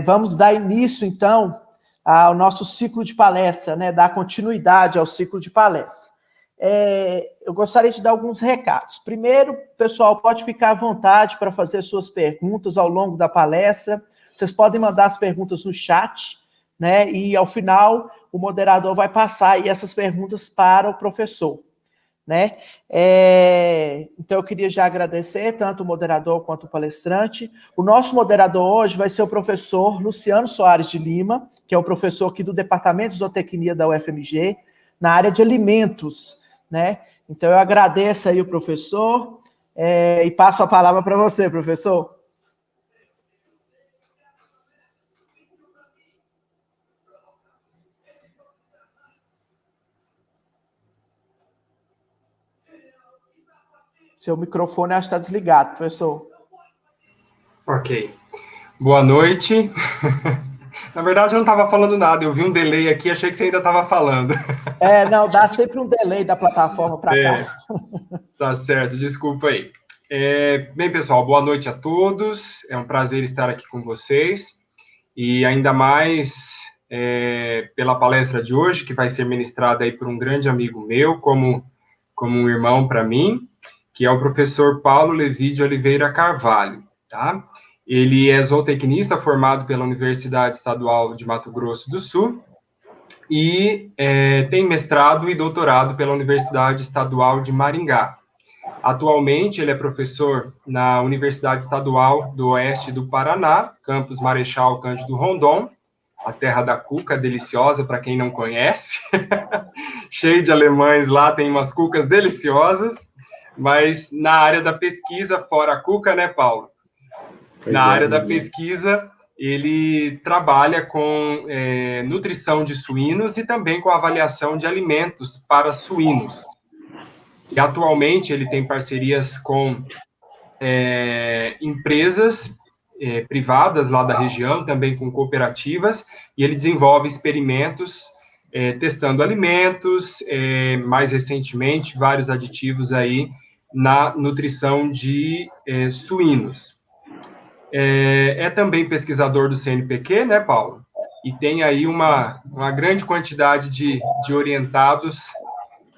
Vamos dar início, então, ao nosso ciclo de palestra, né? Dar continuidade ao ciclo de palestra. Eu gostaria de dar alguns recados. Primeiro, pessoal, pode ficar à vontade para fazer suas perguntas ao longo da palestra. Vocês podem mandar as perguntas no chat, né? E, ao final, o moderador vai passar aí essas perguntas para o professor, né? Então, eu queria já agradecer tanto o moderador quanto o palestrante. O nosso moderador hoje vai ser o professor Luciano Soares de Lima, que é o professor aqui do Departamento de Zootecnia da UFMG, na área de alimentos, né? Então, eu agradeço aí o professor e passo a palavra para você, professor. Seu microfone acho que está desligado, professor. Ok. Boa noite. Na verdade, eu não estava falando nada. Eu vi um delay aqui, achei que você ainda estava falando. Não, dá sempre um delay da plataforma para cá. Tá certo, desculpa aí. Bem, pessoal, boa noite a todos. É um prazer estar aqui com vocês. E ainda mais pela palestra de hoje, que vai ser ministrada aí por um grande amigo meu, como um irmão para mim, que é o professor Paulo Levi de Oliveira Carvalho, tá? Ele é zootecnista formado pela Universidade Estadual de Mato Grosso do Sul e tem mestrado e doutorado pela Universidade Estadual de Maringá. Atualmente, ele é professor na Universidade Estadual do Oeste do Paraná, campus Marechal Cândido Rondon, a terra da cuca, deliciosa para quem não conhece. Cheio de alemães lá, tem umas cucas deliciosas. Mas na área da pesquisa, fora a cuca, né, Paulo? Na área da pesquisa, ele trabalha com nutrição de suínos e também com avaliação de alimentos para suínos. E atualmente ele tem parcerias com empresas privadas lá da região, também com cooperativas, e ele desenvolve experimentos testando alimentos, mais recentemente, vários aditivos aí na nutrição de suínos. Também pesquisador do CNPq, né, Paulo? E tem aí uma grande quantidade de orientados,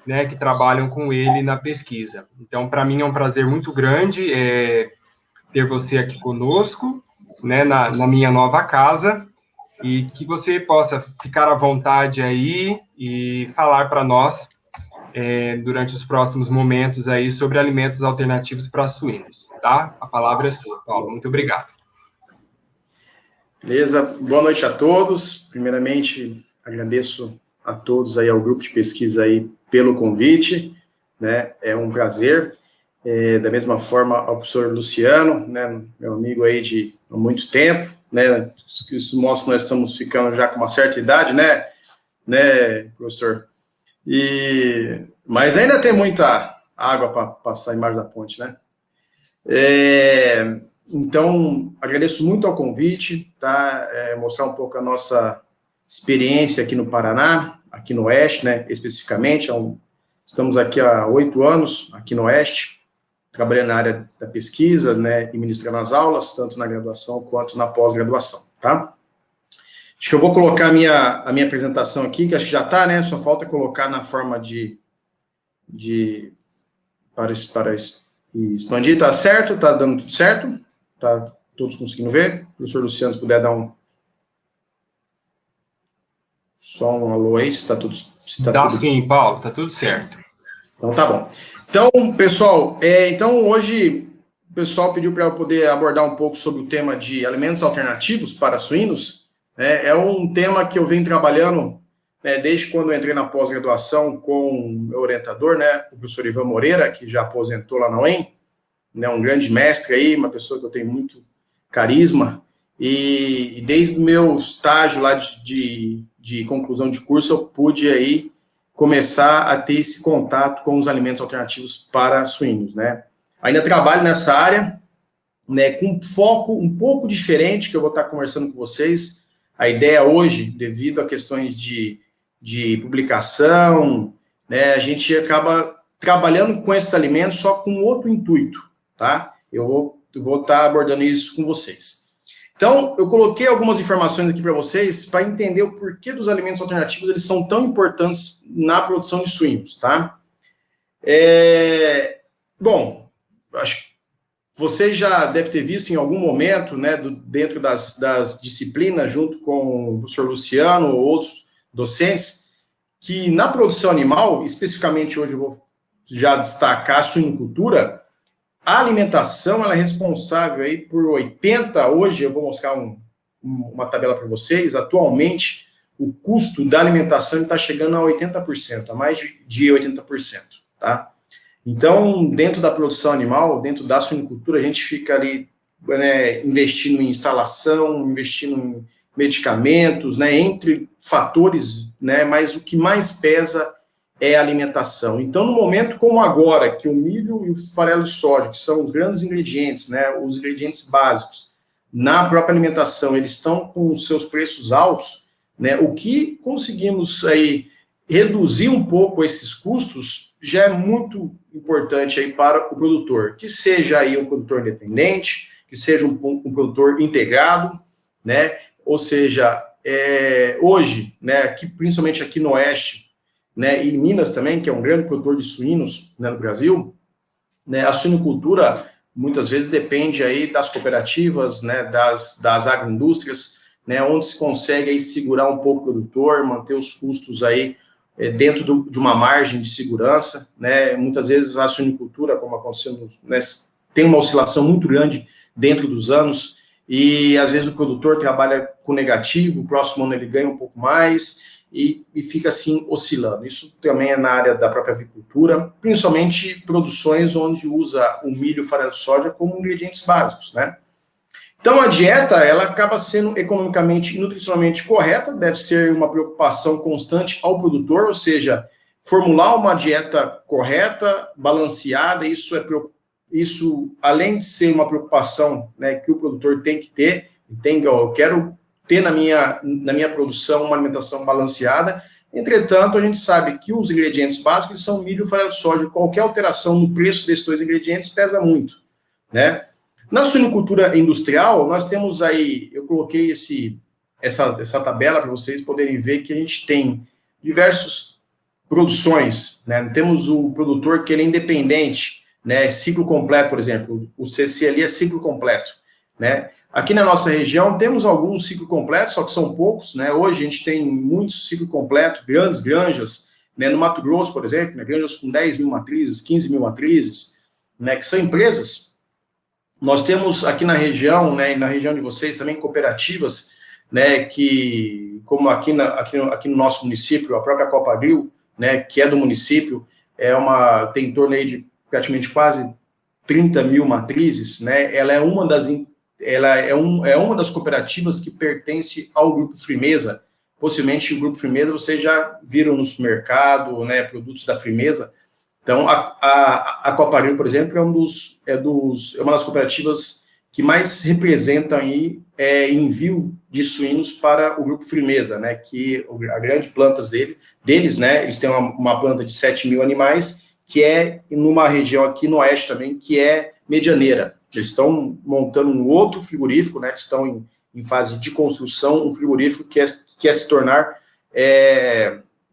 né, que trabalham com ele na pesquisa. Então, para mim é um prazer muito grande ter você aqui conosco, né, na minha nova casa, e que você possa ficar à vontade aí e falar para nós durante os próximos momentos aí sobre alimentos alternativos para suínos, tá? A palavra é sua, Paulo. Muito obrigado. Beleza, boa noite a todos. Primeiramente, agradeço a todos aí, ao grupo de pesquisa aí, pelo convite, né? É um prazer. Da mesma forma, ao professor Luciano, né? Meu amigo aí de há muito tempo, né? Isso mostra que nós estamos ficando já com uma certa idade, né, professor? Mas ainda tem muita água para passar embaixo da ponte, né? Então, agradeço muito ao convite, tá? Mostrar um pouco a nossa experiência aqui no Paraná, aqui no Oeste, né, especificamente. Estamos aqui há 8 anos, aqui no Oeste, trabalhando na área da pesquisa, né, e ministrando as aulas, tanto na graduação quanto na pós-graduação, tá? Acho que eu vou colocar a minha apresentação aqui, que acho que já está, né? Só falta colocar na forma para expandir. Tá certo? Tá dando tudo certo? Tá todos conseguindo ver? O professor Luciano, se puder dar só um alô aí, se tá tudo... Dá tudo... sim, Paulo, tá tudo certo. Então tá bom. Então, pessoal, então hoje o pessoal pediu para eu poder abordar um pouco sobre o tema de alimentos alternativos para suínos. É um tema que eu venho trabalhando desde quando eu entrei na pós-graduação com o meu orientador, né, o professor Ivan Moreira, que já aposentou lá na UEM, né, um grande mestre aí, uma pessoa que eu tenho muito carisma, e desde o meu estágio lá de conclusão de curso, eu pude aí começar a ter esse contato com os alimentos alternativos para suínos, né. Ainda trabalho nessa área, né, com um foco um pouco diferente, que eu vou estar conversando com vocês. A ideia hoje, devido a questões de publicação, né, a gente acaba trabalhando com esses alimentos só com outro intuito, tá? Eu vou estar abordando isso com vocês. Então, eu coloquei algumas informações aqui para vocês para entender o porquê dos alimentos alternativos eles são tão importantes na produção de suínos, tá? Bom, acho que você já deve ter visto em algum momento, né, dentro das disciplinas, junto com o professor Luciano ou outros docentes, que na produção animal, especificamente hoje eu vou já destacar a suinocultura, a alimentação ela é responsável aí por 80%, hoje eu vou mostrar uma tabela para vocês, atualmente o custo da alimentação está chegando a 80%, a mais de 80%, tá? Então, dentro da produção animal, dentro da suinocultura, a gente fica ali, né, investindo em instalação, investindo em medicamentos, né, entre fatores, né, mas o que mais pesa é a alimentação. Então, no momento como agora, que o milho e o farelo de soja, que são os grandes ingredientes, né, os ingredientes básicos, na própria alimentação, eles estão com os seus preços altos, né, o que conseguimos aí reduzir um pouco esses custos já é muito importante aí para o produtor, que seja aí um produtor independente, que seja um produtor integrado, né, ou seja, hoje, né, aqui, principalmente aqui no Oeste, né, e em Minas também, que é um grande produtor de suínos, né, no Brasil, né, a suinocultura muitas vezes depende aí das cooperativas, né, das agroindústrias, né, onde se consegue aí segurar um pouco o produtor, manter os custos aí dentro de uma margem de segurança, né, muitas vezes a suinocultura, como aconteceu, né, tem uma oscilação muito grande dentro dos anos, e às vezes o produtor trabalha com negativo, o próximo ano ele ganha um pouco mais, e fica assim oscilando. Isso também é na área da própria avicultura, principalmente produções onde usa o milho e o farelo de soja como ingredientes básicos, né? Então a dieta, ela acaba sendo economicamente e nutricionalmente correta, deve ser uma preocupação constante ao produtor, ou seja, formular uma dieta correta, balanceada, isso além de ser uma preocupação, né, que o produtor tem que ter, eu quero ter na minha produção uma alimentação balanceada. Entretanto, a gente sabe que os ingredientes básicos são milho e farelo de soja. Qualquer alteração no preço desses dois ingredientes pesa muito, né? Na suinocultura industrial, nós temos aí, eu coloquei essa tabela para vocês poderem ver que a gente tem diversas produções, né? Temos o produtor que ele é independente, né? Ciclo completo, por exemplo, o CC ali é ciclo completo, né? Aqui na nossa região temos alguns ciclos completos, só que são poucos, né? Hoje a gente tem muitos ciclos completos, grandes granjas, né? No Mato Grosso, por exemplo, né? Granjas com 10 mil matrizes, 15 mil matrizes, né? Que são empresas. Nós temos aqui na região, né? E na região de vocês também cooperativas, né? Que, como aqui no nosso município, a própria Copagril, né? Que é do município, tem em torno aí de praticamente quase 30 mil matrizes, né? Ela é uma das cooperativas que pertence ao Grupo Frimeza. Possivelmente o Grupo Frimeza vocês já viram no supermercado, né, produtos da Frimeza. Então, a Copagril, por exemplo, é uma das cooperativas que mais representam aí envio de suínos para o Grupo Frimeza, né, que a grande planta deles, né, eles têm uma planta de 7 mil animais, que é numa região aqui no Oeste também, que é Medianeira. Eles estão montando um outro frigorífico, né? Estão em fase de construção, um frigorífico que quer se tornar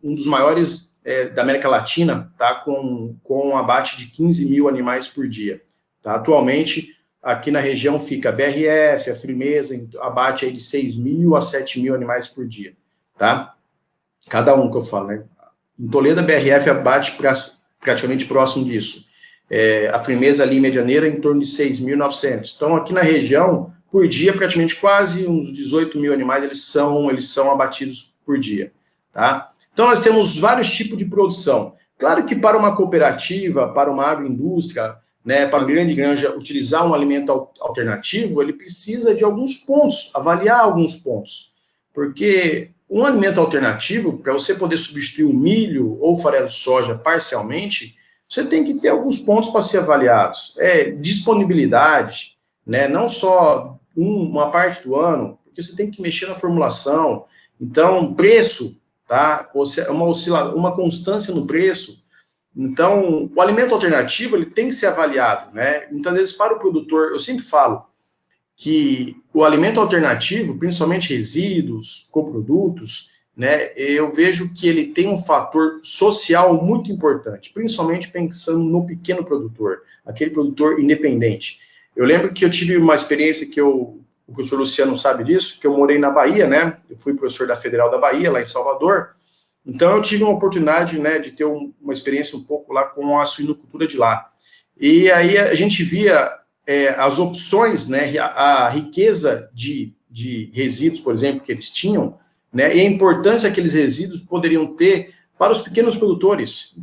um dos maiores da América Latina, tá? Com um abate de 15 mil animais por dia. Tá? Atualmente, aqui na região fica a BRF, a Frimeza, abate aí de 6 mil a 7 mil animais por dia. Tá? Cada um que eu falo, né? Em Toledo, a BRF abate praticamente próximo disso. A Frimeza ali em Medianeira em torno de 6.900. Então, aqui na região, por dia, praticamente quase uns 18 mil animais, eles são abatidos por dia, tá? Então, nós temos vários tipos de produção. Claro que para uma cooperativa, para uma agroindústria, né, para uma grande granja, utilizar um alimento alternativo, ele precisa de alguns pontos, avaliar alguns pontos. Porque um alimento alternativo, para você poder substituir o milho ou o farelo de soja parcialmente, você tem que ter alguns pontos para ser avaliados. Disponibilidade, né? Não só uma parte do ano, porque você tem que mexer na formulação. Então, preço, tá? Uma constância no preço. Então, o alimento alternativo, ele tem que ser avaliado, né? Muitas vezes, para o produtor, eu sempre falo que o alimento alternativo, principalmente resíduos, coprodutos, né, eu vejo que ele tem um fator social muito importante, principalmente pensando no pequeno produtor, aquele produtor independente. Eu lembro que eu tive uma experiência que o professor Luciano sabe disso, que eu morei na Bahia, né, eu fui professor da Federal da Bahia, lá em Salvador, então eu tive uma oportunidade, né, de ter uma experiência um pouco lá com a suinocultura de lá. E aí a gente via as opções, né, a riqueza de resíduos, por exemplo, que eles tinham, né, e a importância que aqueles resíduos poderiam ter para os pequenos produtores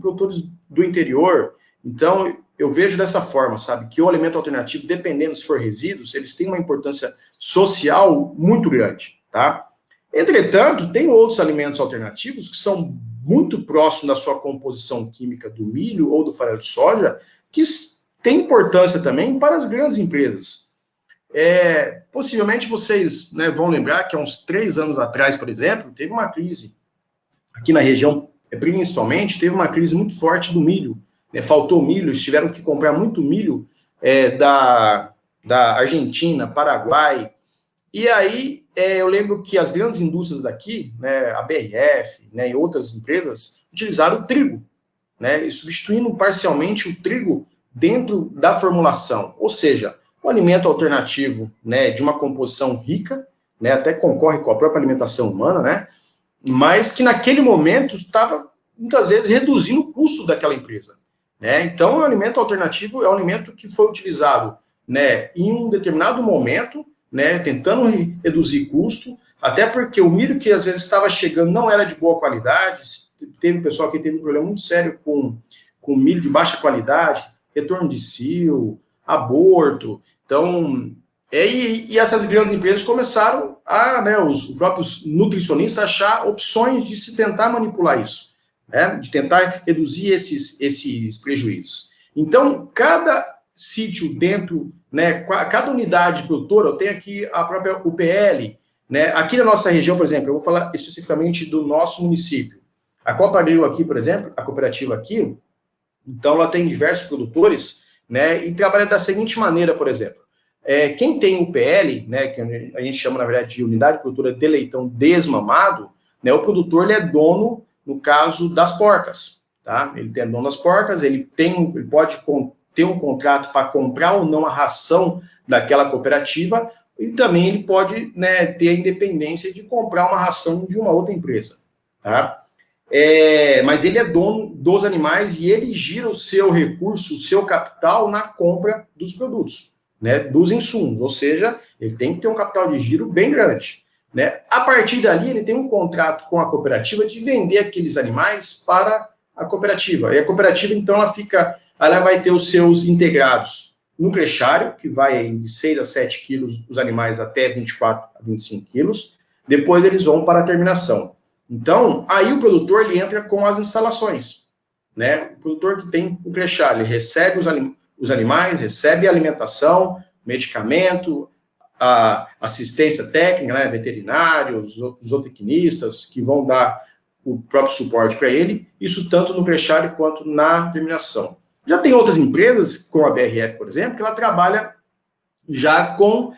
do interior. Então, eu vejo dessa forma, sabe, que o alimento alternativo, dependendo se for resíduos, eles têm uma importância social muito grande, tá? Entretanto, tem outros alimentos alternativos que são muito próximos da sua composição química do milho ou do farelo de soja, que tem importância também para as grandes empresas. Possivelmente vocês, né, vão lembrar que há uns 3 anos atrás, por exemplo, teve uma crise aqui na região, principalmente, teve uma crise muito forte do milho. Né, faltou milho, eles tiveram que comprar muito milho da Argentina, Paraguai. E aí, eu lembro que as grandes indústrias daqui, né, a BRF, né, e outras empresas, utilizaram o trigo, né, e substituindo parcialmente o trigo dentro da formulação, ou seja, um alimento alternativo, né, de uma composição rica, né, até concorre com a própria alimentação humana, né, mas que naquele momento estava, muitas vezes, reduzindo o custo daquela empresa. Né? Então, o alimento alternativo é um alimento que foi utilizado, né, em um determinado momento, né, tentando reduzir custo, até porque o milho que às vezes estava chegando não era de boa qualidade, teve pessoal que teve um problema muito sério com milho de baixa qualidade, retorno de cio, aborto. Então, e essas grandes empresas começaram a, né, os próprios nutricionistas, achar opções de se tentar manipular isso, né, de tentar reduzir esses prejuízos. Então, cada sítio dentro, né, cada unidade produtora, eu tenho aqui a própria UPL, né, aqui na nossa região, por exemplo, eu vou falar especificamente do nosso município. A Copa Agril aqui, por exemplo, a cooperativa aqui, então ela tem diversos produtores, né, e trabalha da seguinte maneira, por exemplo, quem tem UPL, né, que a gente chama, na verdade, de unidade produtora de leitão desmamado, né, o produtor ele é dono, no caso, das porcas, tá? Ele é dono das porcas, ele pode ter um contrato para comprar ou não a ração daquela cooperativa, e também ele pode, né, ter a independência de comprar uma ração de uma outra empresa, tá? Mas ele é dono dos animais e ele gira o seu recurso, o seu capital na compra dos produtos, né, dos insumos, ou seja, ele tem que ter um capital de giro bem grande. Né? A partir dali, ele tem um contrato com a cooperativa de vender aqueles animais para a cooperativa. E a cooperativa, então, ela vai ter os seus integrados no crechário, que vai de 6 a 7 quilos os animais até 24 a 25 quilos. Depois eles vão para a terminação. Então, aí o produtor ele entra com as instalações. Né? O produtor que tem o crechário, ele recebe os animais, recebe a alimentação, medicamento, a assistência técnica, né, veterinários, zootecnistas, que vão dar o próprio suporte para ele, isso tanto no crechário quanto na terminação. Já tem outras empresas, como a BRF, por exemplo, que ela trabalha já com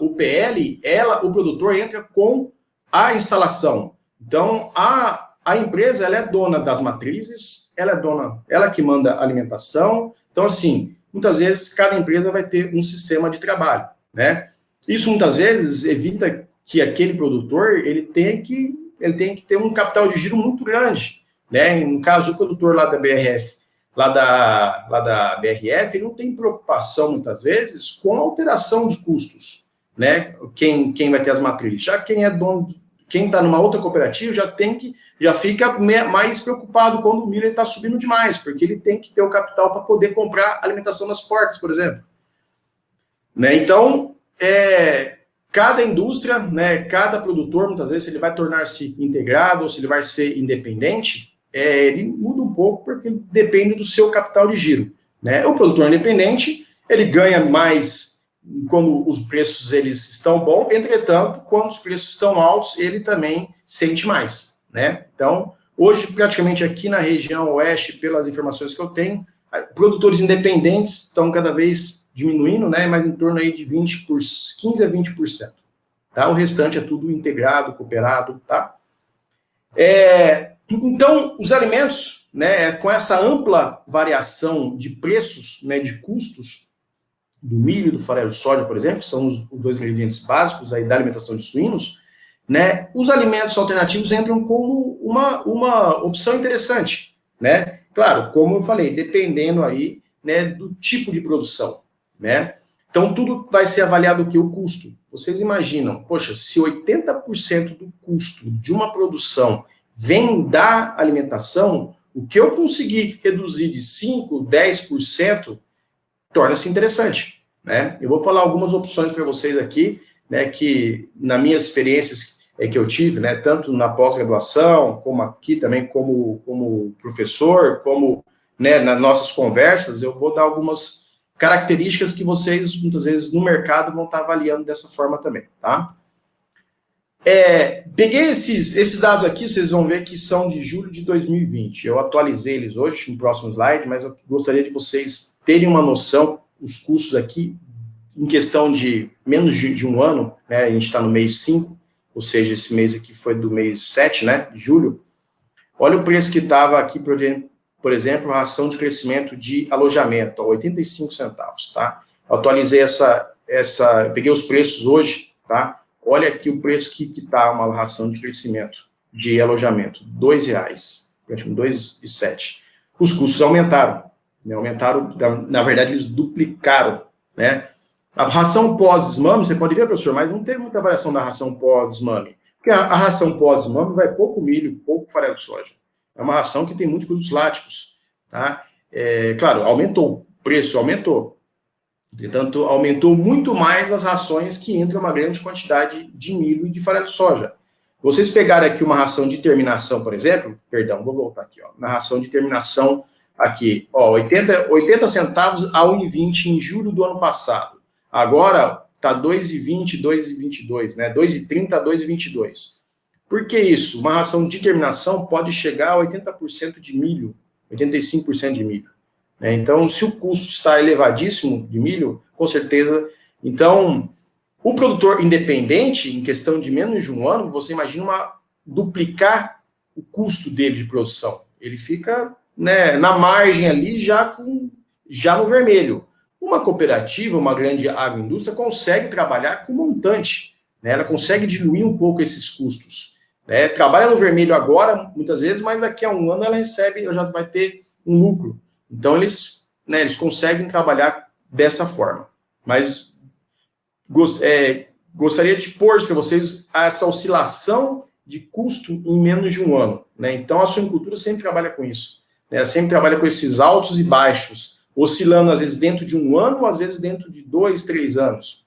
o PL, o produtor entra com a instalação. Então, a empresa, ela é dona das matrizes, ela que manda a alimentação. Então, assim, muitas vezes cada empresa vai ter um sistema de trabalho, né? Isso muitas vezes evita que aquele produtor ele tenha que ter um capital de giro muito grande, né? No caso, o produtor lá da BRF, lá da BRF, ele não tem preocupação muitas vezes com a alteração de custos, né? Quem vai ter as matrizes, já quem é dono, quem está numa outra cooperativa já fica mais preocupado quando o milho está subindo demais, porque ele tem que ter o capital para poder comprar a alimentação das porcas, por exemplo. Né? Então, cada indústria, né, cada produtor, muitas vezes, se ele vai tornar-se integrado ou se ele vai ser independente, ele muda um pouco porque depende do seu capital de giro. Né? O produtor independente, ele ganha mais quando os preços eles estão bons, entretanto, quando os preços estão altos, ele também sente mais, né? Então, hoje, praticamente aqui na região oeste, pelas informações que eu tenho, produtores independentes estão cada vez diminuindo, né, mas em torno aí de 15 a 20%. Tá? O restante é tudo integrado, cooperado, tá? Então, os alimentos, né, com essa ampla variação de preços, né, de custos, do milho e do farelo de soja, por exemplo, que são os dois ingredientes básicos aí da alimentação de suínos, né, os alimentos alternativos entram como uma opção interessante, né? Claro, como eu falei, dependendo aí, né, do tipo de produção, né? Então, tudo vai ser avaliado aqui, o custo. Vocês imaginam, poxa, se 80% do custo de uma produção vem da alimentação, o que eu conseguir reduzir de 5%, 10%, torna-se interessante, né? Eu vou falar algumas opções para vocês aqui, né, que nas minhas experiências que eu tive, né, tanto na pós-graduação, como aqui também como professor, como, né, nas nossas conversas, eu vou dar algumas características que vocês, muitas vezes, no mercado vão estar avaliando dessa forma também, tá? Peguei esses dados aqui, vocês vão ver que são de julho de 2020. Eu atualizei eles hoje, no próximo slide, mas eu gostaria de vocês terem uma noção, os custos aqui, em questão de menos de um ano, né, a gente está no mês 5, ou seja, esse mês aqui foi do mês 7, né, de julho. Olha o preço que estava aqui, por exemplo, a ração de crescimento de alojamento, 85 centavos, tá? Eu atualizei peguei os preços hoje, tá? Olha aqui o preço que está uma ração de crescimento de alojamento, R$2, praticamente 2,07. Os custos aumentaram, né? Aumentaram, na verdade, eles duplicaram, né? A ração pós-desmame, você pode ver, professor, mas não teve muita variação da ração pós-desmame. Porque a ração pós-desmame vai pouco milho, pouco farelo de soja. É uma ração que tem muitos produtos láticos, tá? Claro, aumentou, o preço aumentou. Entretanto, aumentou muito mais as rações que entram uma grande quantidade de milho e de farelo de soja. Vocês pegarem aqui uma ração de terminação, por exemplo, perdão, vou voltar aqui, ó, na ração de terminação aqui, ó, 80 centavos a 1,20 em julho do ano passado. Agora tá 2,20, 2,22, né? 2,30 a 2,22. Por que isso? Uma ração de terminação pode chegar a 80% de milho, 85% de milho. Né? Então, se o custo está elevadíssimo de milho, com certeza. Então, o produtor independente, em questão de menos de um ano, você imagina duplicar o custo dele de produção. Ele fica, né, na margem ali, já no vermelho. Uma cooperativa, uma grande agroindústria, consegue trabalhar com montante, né? Ela consegue diluir um pouco esses custos. Né? Trabalha no vermelho agora, muitas vezes, mas daqui a um ano ela já vai ter um lucro. Então, eles conseguem trabalhar dessa forma. Mas gostaria de pôr para vocês essa oscilação de custo em menos de um ano. Né? Então, a suinocultura sempre trabalha com isso. Né? Sempre trabalha com esses altos e baixos, oscilando, às vezes, dentro de um ano, às vezes, dentro de 2, 3 anos.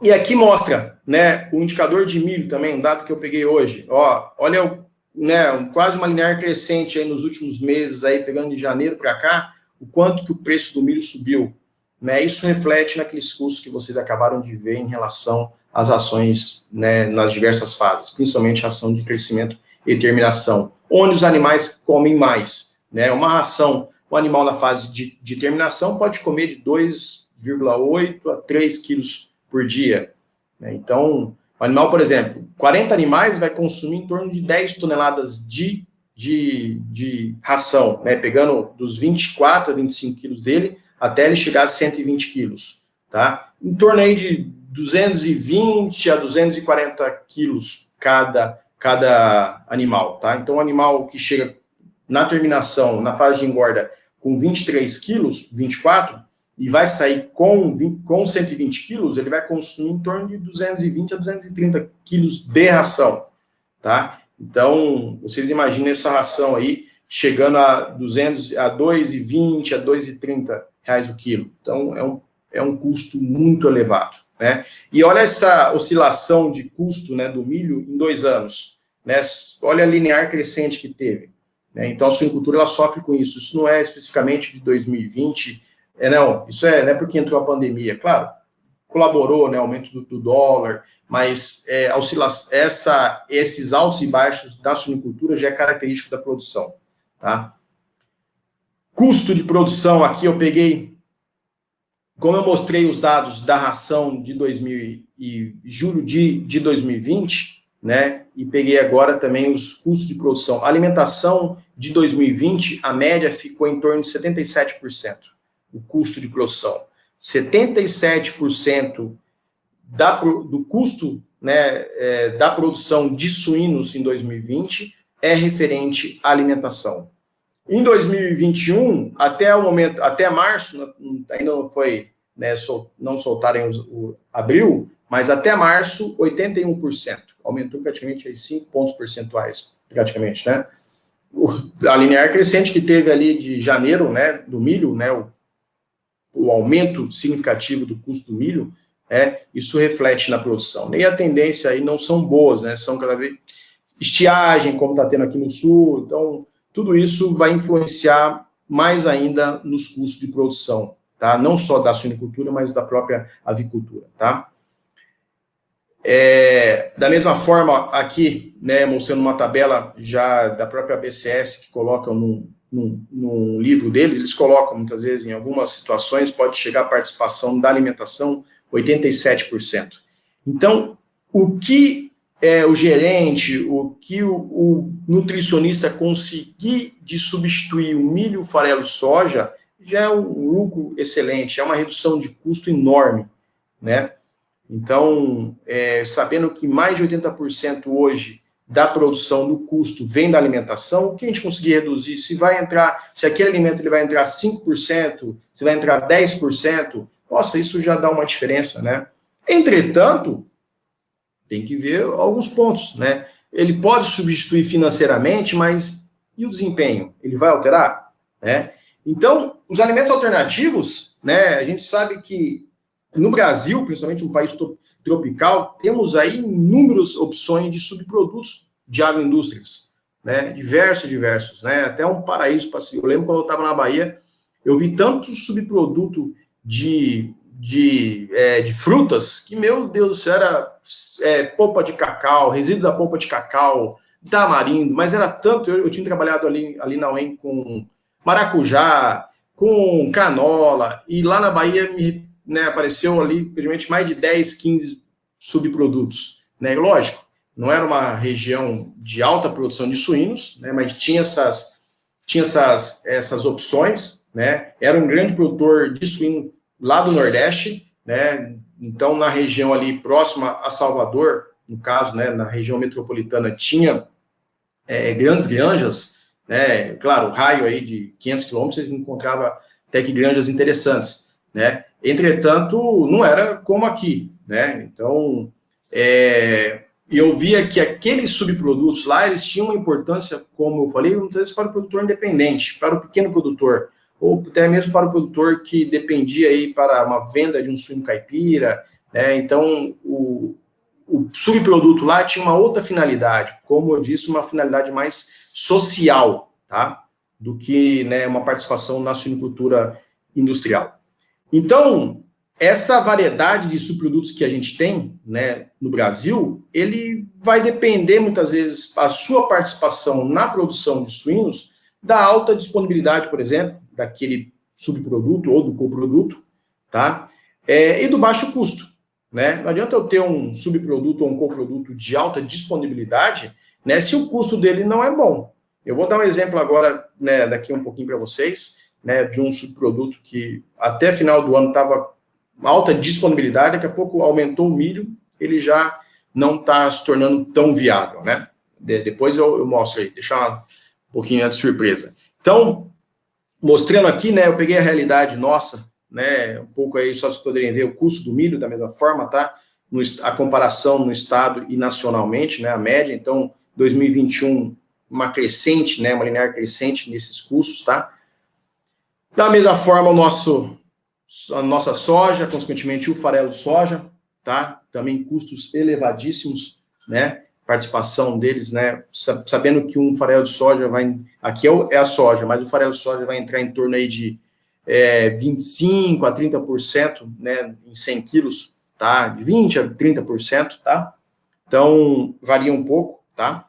E aqui mostra, né, o indicador de milho também, um dado que eu peguei hoje. Ó, olha, né, quase uma linear crescente aí nos últimos meses, aí, pegando de janeiro para cá, o quanto que o preço do milho subiu. Né? Isso reflete naqueles custos que vocês acabaram de ver em relação às ações, né, nas diversas fases, principalmente a ação de crescimento e terminação, onde os animais comem mais. Né? Uma ração, o animal na fase de terminação pode comer de 2,8 a 3 quilos por dia. Né? Então, o animal, por exemplo, 40 animais vai consumir em torno de 10 toneladas de ração, né? Pegando dos 24 a 25 quilos dele, até ele chegar a 120 quilos. Tá? Em torno aí de 220 a 240 quilos cada animal. Tá? Então, um animal que chega na terminação, na fase de engorda, com 23 quilos, 24, e vai sair com 120 quilos, ele vai consumir em torno de 220 a 230 quilos de ração, tá? Então, vocês imaginem essa ração aí, chegando a 2,20 a 2,30 reais o quilo. Então, é um custo muito elevado, né? E olha essa oscilação de custo, né, do milho em 2 anos, né? Olha a linear crescente que teve. Né? Então, a suinocultura, ela sofre com isso. Isso não é especificamente de 2020, não, isso não é porque entrou a pandemia, claro, colaborou, né, aumento do dólar, mas esses altos e baixos da suinocultura já é característico da produção, tá? Custo de produção, aqui eu peguei como eu mostrei os dados da ração de julho de 2020, né, e peguei agora também os custos de produção. A alimentação de 2020, a média ficou em torno de 77%, o custo de produção. 77% do custo, né, da produção de suínos em 2020 é referente à alimentação. Em 2021, até o momento, até março, ainda não foi, né, não soltaram o abril, mas até março, 81%. Aumentou praticamente aí 5 pontos percentuais, praticamente, né? A linear crescente que teve ali de janeiro, né, do milho, né, o aumento significativo do custo do milho, isso reflete na produção. E a tendência aí não são boas, né? São cada vez estiagem, como está tendo aqui no sul. Então, tudo isso vai influenciar mais ainda nos custos de produção, tá? Não só da suinicultura, mas da própria avicultura, tá? Da mesma forma, aqui, né, mostrando uma tabela já da própria BCS, que colocam num livro deles, eles colocam, muitas vezes, em algumas situações, pode chegar a participação da alimentação 87%. Então, o que o gerente, o que o nutricionista conseguir de substituir o milho, o farelo e soja, já é um lucro excelente, é uma redução de custo enorme, né? Então, sabendo que mais de 80% hoje da produção do custo vem da alimentação, o que a gente conseguir reduzir, se aquele alimento ele vai entrar 5%, se vai entrar 10%, nossa, isso já dá uma diferença, né? Entretanto, tem que ver alguns pontos, né? Ele pode substituir financeiramente, mas e o desempenho? Ele vai alterar, né? Então, os alimentos alternativos, né? A gente sabe que no Brasil, principalmente um país tropical, temos aí inúmeras opções de subprodutos de agroindústrias, né? Diversos, né? Até um paraíso para se. Eu lembro quando eu estava na Bahia, eu vi tantos subprodutos de frutas, que, meu Deus do céu, era polpa de cacau, resíduo da polpa de cacau, tamarindo, mas era tanto, eu tinha trabalhado ali na UEM com maracujá, com canola, e lá na Bahia apareceu ali, primeiramente, mais de 10, 15 subprodutos, né? Lógico, não era uma região de alta produção de suínos, né? Mas tinha essas opções, né? Era um grande produtor de suíno lá do Nordeste, né? Então, na região ali próxima a Salvador, no caso, né, na região metropolitana, tinha grandes granjas, né? Claro, raio aí de 500 quilômetros, você encontrava até que granjas interessantes, né? Entretanto, não era como aqui, né? Então, eu via que aqueles subprodutos lá, eles tinham uma importância, como eu falei, muitas vezes para o produtor independente, para o pequeno produtor, ou até mesmo para o produtor que dependia aí para uma venda de um suíno caipira, né? Então, o subproduto lá tinha uma outra finalidade, como eu disse, uma finalidade mais social, tá? Do que, né, uma participação na suinicultura industrial. Então, essa variedade de subprodutos que a gente tem, né, no Brasil, ele vai depender, muitas vezes, a sua participação na produção de suínos, da alta disponibilidade, por exemplo, daquele subproduto ou do coproduto, tá? E do baixo custo, né? Não adianta eu ter um subproduto ou um coproduto de alta disponibilidade, né, se o custo dele não é bom. Eu vou dar um exemplo agora, né, daqui um pouquinho para vocês, né, de um subproduto que até final do ano estava alta disponibilidade, daqui a pouco aumentou o milho, ele já não está se tornando tão viável, né? Depois eu mostro aí, deixar um pouquinho de surpresa. Então, mostrando aqui, né, eu peguei a realidade nossa, né, um pouco aí, só vocês poderem ver o custo do milho da mesma forma, tá? A comparação no estado e nacionalmente, né, a média, então, 2021, uma crescente, né, uma linear crescente nesses custos, tá? Da mesma forma, a nossa soja, consequentemente o farelo de soja, tá? Também custos elevadíssimos, né? Participação deles, né? Sabendo que um farelo de soja aqui é a soja, mas o farelo de soja vai entrar em torno aí de 25% a 30%, né? Em 100 quilos, tá? De 20% a 30%, tá? Então, varia um pouco, tá?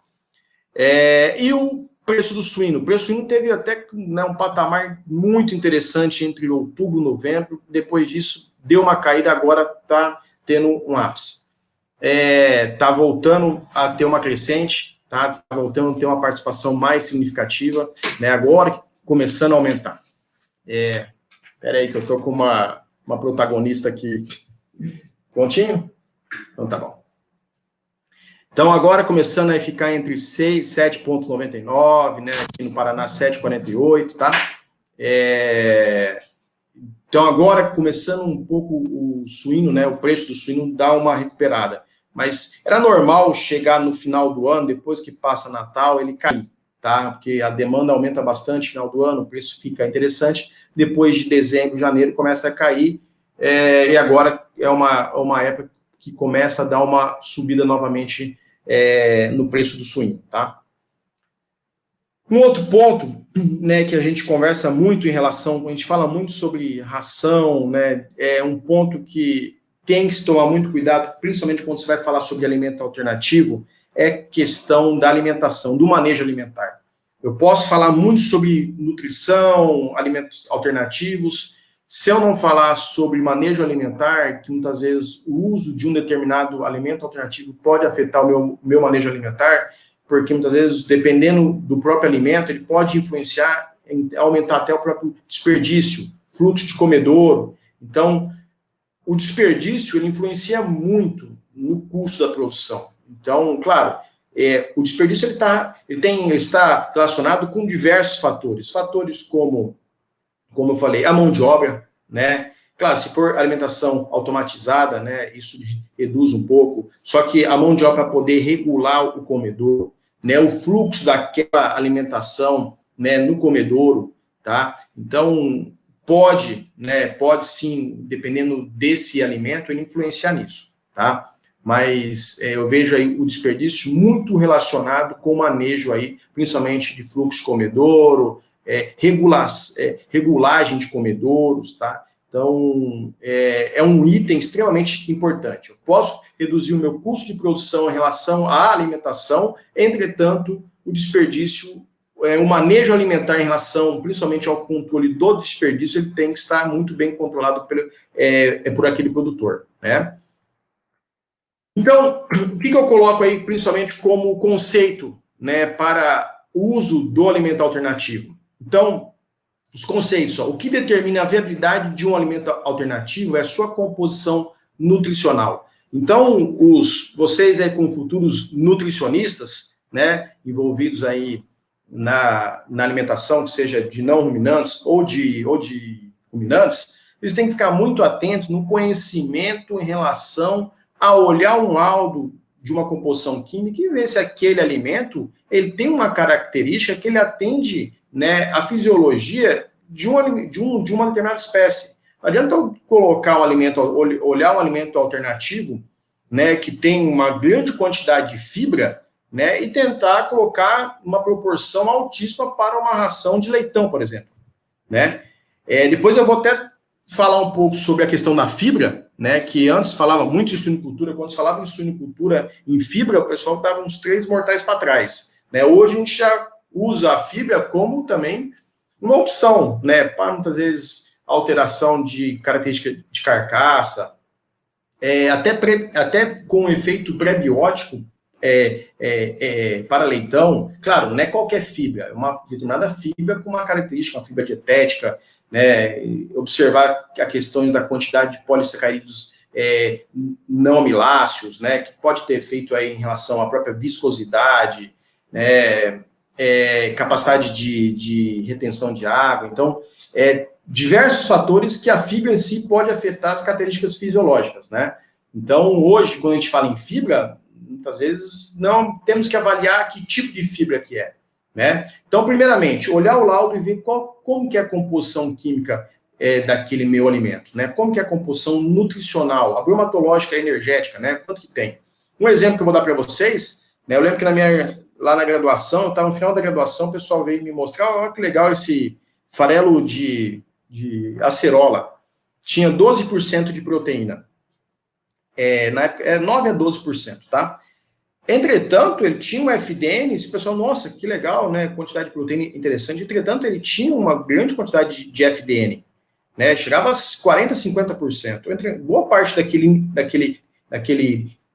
E preço do suíno. O preço do suíno teve até, né, um patamar muito interessante entre outubro e novembro. Depois disso, deu uma caída, agora está tendo um ápice. Está voltando a ter uma crescente, tá voltando a ter uma participação mais significativa, né, agora começando a aumentar. Espera aí que eu estou com uma protagonista aqui. Prontinho? Então tá bom. Então, agora começando a ficar entre 6, 7,99, né? Aqui no Paraná, 7,48, tá? Então, agora começando um pouco o suíno, né? O preço do suíno dá uma recuperada. Mas era normal chegar no final do ano, depois que passa Natal, ele cair, tá? Porque a demanda aumenta bastante no final do ano, o preço fica interessante. Depois de dezembro, janeiro, começa a cair. E agora é uma época que começa a dar uma subida novamente no preço do suíno, tá? Um outro ponto, né, que a gente conversa muito em relação, a gente fala muito sobre ração, né, é um ponto que tem que se tomar muito cuidado, principalmente quando você vai falar sobre alimento alternativo, é questão da alimentação, do manejo alimentar. Eu posso falar muito sobre nutrição, alimentos alternativos. Se eu não falar sobre manejo alimentar, que muitas vezes o uso de um determinado alimento alternativo pode afetar o meu manejo alimentar, porque muitas vezes, dependendo do próprio alimento, ele pode influenciar, aumentar até o próprio desperdício, fluxo de comedouro. Então, o desperdício, ele influencia muito no custo da produção. Então, claro, o desperdício ele está relacionado com diversos fatores. Fatores como eu falei, a mão de obra, né? Claro, se for alimentação automatizada, né, isso reduz um pouco, só que a mão de obra para poder regular o comedouro, né, o fluxo daquela alimentação, né, no comedouro, tá? Então, pode sim, dependendo desse alimento, ele influenciar nisso, tá? Mas eu vejo aí o desperdício muito relacionado com o manejo aí, principalmente de fluxo de comedouro, regulagem de comedouros, tá? Então, é um item extremamente importante. Eu posso reduzir o meu custo de produção em relação à alimentação, entretanto, o desperdício, o manejo alimentar em relação, principalmente ao controle do desperdício, ele tem que estar muito bem controlado por aquele produtor, né? Então, o que eu coloco aí, principalmente como conceito, né, para o uso do alimento alternativo? Então, os conceitos, o que determina a viabilidade de um alimento alternativo é a sua composição nutricional. Então, vocês aí com futuros nutricionistas, né, envolvidos aí na alimentação, que seja de não ruminantes ou de ruminantes, eles têm que ficar muito atentos no conhecimento em relação a olhar um laudo de uma composição química e ver se aquele alimento ele tem uma característica que ele atende, né, a fisiologia de uma determinada espécie. Não adianta eu colocar olhar um alimento alternativo, né, que tem uma grande quantidade de fibra, né, e tentar colocar uma proporção altíssima para uma ração de leitão, por exemplo, né? Depois eu vou até falar um pouco sobre a questão da fibra, né, que antes falava muito em suinicultura. Quando se falava em suinicultura em fibra, o pessoal dava uns 3 mortais para trás, né? Hoje a gente já usa a fibra como também uma opção, né, para muitas vezes alteração de característica de carcaça, até com efeito prebiótico para leitão. Claro, não é qualquer fibra, é uma determinada fibra com uma característica, uma fibra dietética, né, observar a questão da quantidade de polissacarídeos não amiláceos, né, que pode ter efeito aí em relação à própria viscosidade, né, capacidade de retenção de água. Então, diversos fatores que a fibra em si pode afetar as características fisiológicas, né? Então, hoje, quando a gente fala em fibra, muitas vezes não temos que avaliar que tipo de fibra que é, né? Então, primeiramente, olhar o laudo e ver como que é a composição química daquele meu alimento, né? Como que é a composição nutricional, a bromatológica, energética, né? Quanto que tem? Um exemplo que eu vou dar para vocês, né? Eu lembro que lá na graduação, eu estava no final da graduação, o pessoal veio me mostrar, olha que legal esse farelo de acerola. Tinha 12% de proteína. Na época, 9 a 12%, tá? Entretanto, ele tinha um FDN, esse pessoal, nossa, que legal, né? Quantidade de proteína interessante. Entretanto, ele tinha uma grande quantidade de FDN, né? Chegava a 40%, 50%. Boa parte daquele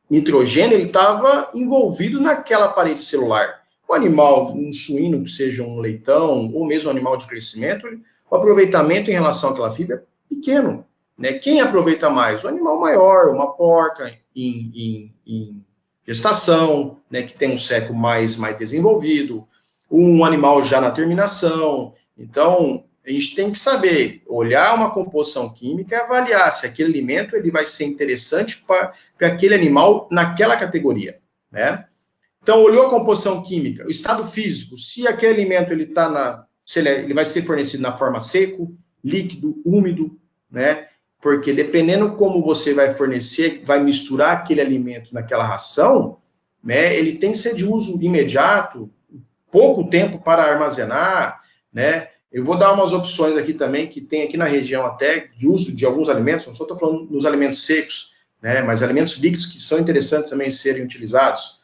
nitrogênio, ele estava envolvido naquela parede celular. O animal, um suíno, que seja um leitão, ou mesmo um animal de crescimento, o aproveitamento em relação àquela fibra é pequeno, né? Quem aproveita mais? O animal maior, uma porca em gestação, né, que tem um ciclo mais desenvolvido, um animal já na terminação. Então, a gente tem que saber, olhar uma composição química e avaliar se aquele alimento ele vai ser interessante para aquele animal naquela categoria, né? Então, olhou a composição química, o estado físico, se aquele alimento ele vai ser fornecido na forma seco, líquido, úmido, né? Porque dependendo como você vai fornecer, vai misturar aquele alimento naquela ração, né? Ele tem que ser de uso imediato, pouco tempo para armazenar, né? Eu vou dar umas opções aqui também, que tem aqui na região até, de uso de alguns alimentos, não só estou falando dos alimentos secos, né? Mas alimentos líquidos que são interessantes também serem utilizados.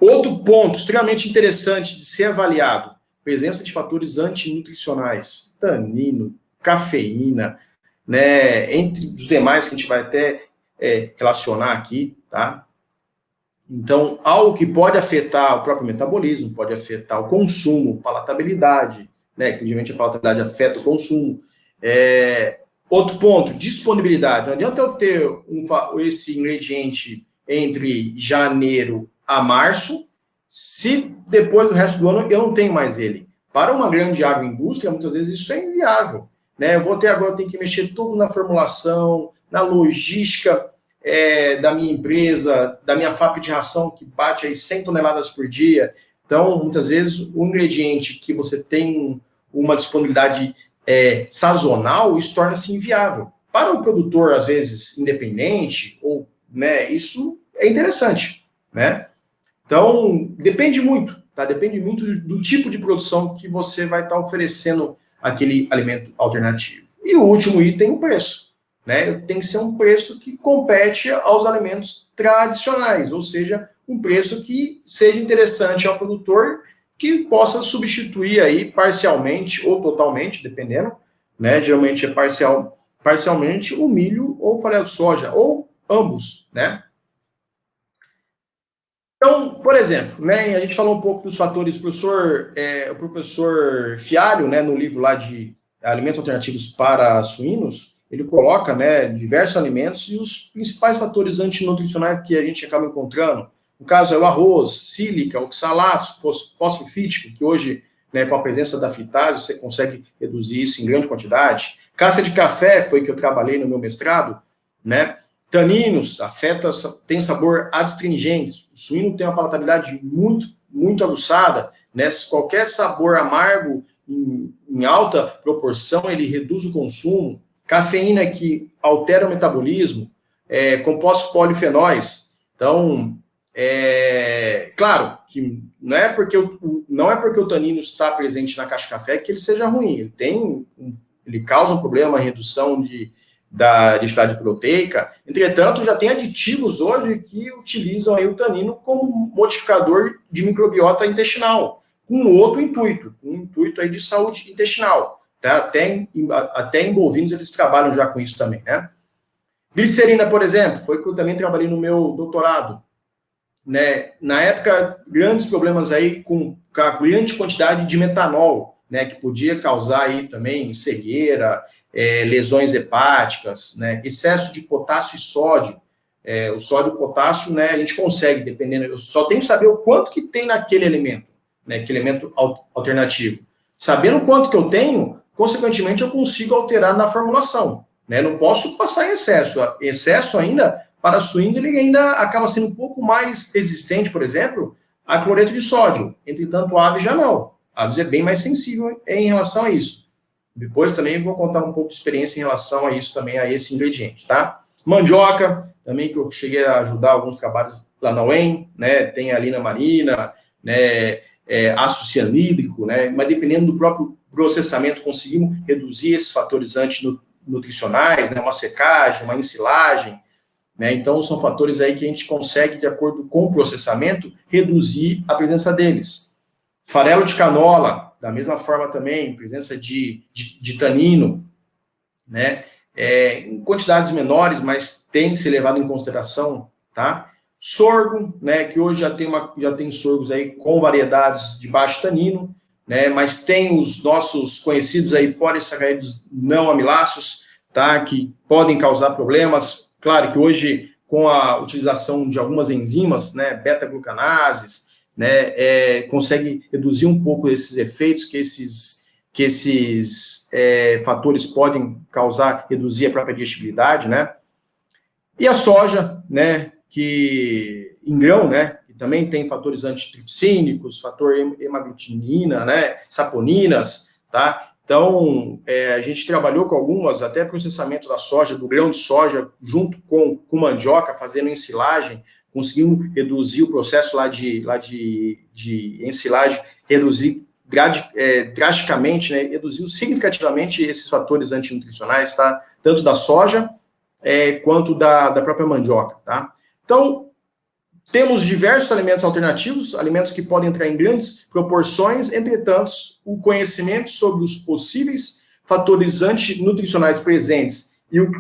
Outro ponto extremamente interessante de ser avaliado, presença de fatores antinutricionais, tanino, cafeína, né, entre os demais que a gente vai até relacionar aqui, tá? Então, algo que pode afetar o próprio metabolismo, pode afetar o consumo, palatabilidade, né, que obviamente a palatabilidade afeta o consumo. Outro ponto, disponibilidade. Não adianta eu ter esse ingrediente entre janeiro a março, se depois do resto do ano eu não tenho mais ele. Para uma grande agroindústria, muitas vezes isso é inviável. Né? Eu tenho que mexer tudo na formulação, na logística da minha empresa, da minha fábrica de ração, que bate aí 100 toneladas por dia. Então, muitas vezes, o ingrediente que você tem uma disponibilidade sazonal, isso torna-se inviável. Para o produtor, às vezes, independente, ou, né, isso é interessante, né? Então, depende muito, tá? Depende muito do tipo de produção que você vai estar oferecendo aquele alimento alternativo. E o último item, o preço, né? Tem que ser um preço que compete aos alimentos tradicionais, ou seja, um preço que seja interessante ao produtor, que possa substituir aí parcialmente ou totalmente, dependendo, né? Geralmente é parcialmente o milho ou farelo de soja, ou ambos, né? Então, por exemplo, né, a gente falou um pouco dos fatores, o professor Fialho, né, no livro lá de Alimentos Alternativos para Suínos, ele coloca, né, diversos alimentos e os principais fatores antinutricionais que a gente acaba encontrando. No caso, é o arroz, sílica, oxalato, fósforo fítico, que hoje, né, com a presença da fitase, você consegue reduzir isso em grande quantidade. Casca de café, foi que eu trabalhei no meu mestrado, né? Taninos, tem sabor adstringente. O suíno tem uma palatabilidade muito, muito aguçada, né? Qualquer sabor amargo em alta proporção, ele reduz o consumo. Cafeína que altera o metabolismo, compostos polifenóis. Então, claro que não é porque o tanino está presente na casca de café que ele seja ruim. Ele causa um problema, redução da densidade proteica. Entretanto, já tem aditivos hoje que utilizam aí o tanino como modificador de microbiota intestinal, com outro intuito, um intuito aí de saúde intestinal. Tá? Até em bovinos eles trabalham já com isso também, né? Glicerina, por exemplo, foi que eu também trabalhei no meu doutorado. Né? Na época, grandes problemas aí com a grande quantidade de metanol, né, que podia causar aí também cegueira, lesões hepáticas, né, excesso de potássio e sódio. O sódio e o potássio, né, a gente consegue, dependendo, eu só tenho que saber o quanto que tem naquele elemento, né, aquele elemento alternativo. Sabendo o quanto que eu tenho, consequentemente eu consigo alterar na formulação, né, não posso passar em excesso. Excesso ainda, para suíno, ele ainda acaba sendo um pouco mais resistente, por exemplo, a cloreto de sódio. Entretanto, a ave já não. A aves é bem mais sensível em relação a isso. Depois também vou contar um pouco de experiência em relação a isso também, a esse ingrediente, tá? Mandioca, também que eu cheguei a ajudar alguns trabalhos lá na UEM, né? Tem a lina marina, né? Ácido cianídrico, né? Mas dependendo do próprio processamento, conseguimos reduzir esses fatores antinutricionais, né? Uma secagem, uma ensilagem, né? Então, são fatores aí que a gente consegue, de acordo com o processamento, reduzir a presença deles. Farelo de canola, da mesma forma também, presença de tanino, né? Em quantidades menores, mas tem que ser levado em consideração, tá? Sorgo, né? Que hoje já tem sorgos aí com variedades de baixo tanino, né? Mas tem os nossos conhecidos aí polissacarídeos não amiláceos, tá? Que podem causar problemas. Claro que hoje, com a utilização de algumas enzimas, né? Beta-glucanases, né? Consegue reduzir um pouco esses efeitos que esses fatores podem causar, reduzir a própria digestibilidade, né? E a soja, né, que em grão, né, que também tem fatores antitripsínicos, fator hemaglutinina, né, saponinas, tá? Então, a gente trabalhou com algumas, até processamento da soja, do grão de soja, junto com mandioca, fazendo ensilagem, conseguimos reduzir o processo lá de ensilagem, reduzir drasticamente, né, reduziu significativamente esses fatores antinutricionais, tá? Tanto da soja quanto da própria mandioca, tá? Então, temos diversos alimentos alternativos, alimentos que podem entrar em grandes proporções, entretanto, o conhecimento sobre os possíveis fatores antinutricionais presentes e o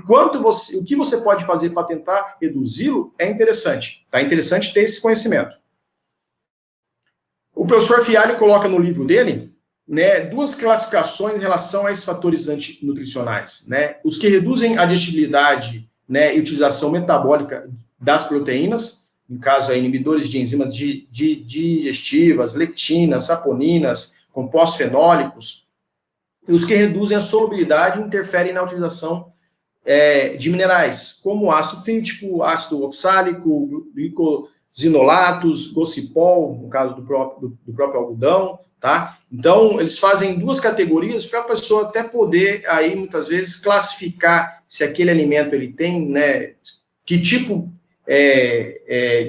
que você pode fazer para tentar reduzi-lo é interessante, tá? É interessante ter esse conhecimento. O professor Fialho coloca no livro dele, né, duas classificações em relação a esses fatores antinutricionais, né? Os que reduzem a digestibilidade, né, e utilização metabólica das proteínas, no caso, inibidores de enzimas digestivas, lectinas, saponinas, compostos fenólicos, e os que reduzem a solubilidade e interferem na utilização de minerais, como ácido fítico, ácido oxálico, glicosinolatos, gocipol, no caso do próprio algodão, tá? Então, eles fazem duas categorias para a pessoa até poder, aí, muitas vezes, classificar se aquele alimento ele tem, né, que tipo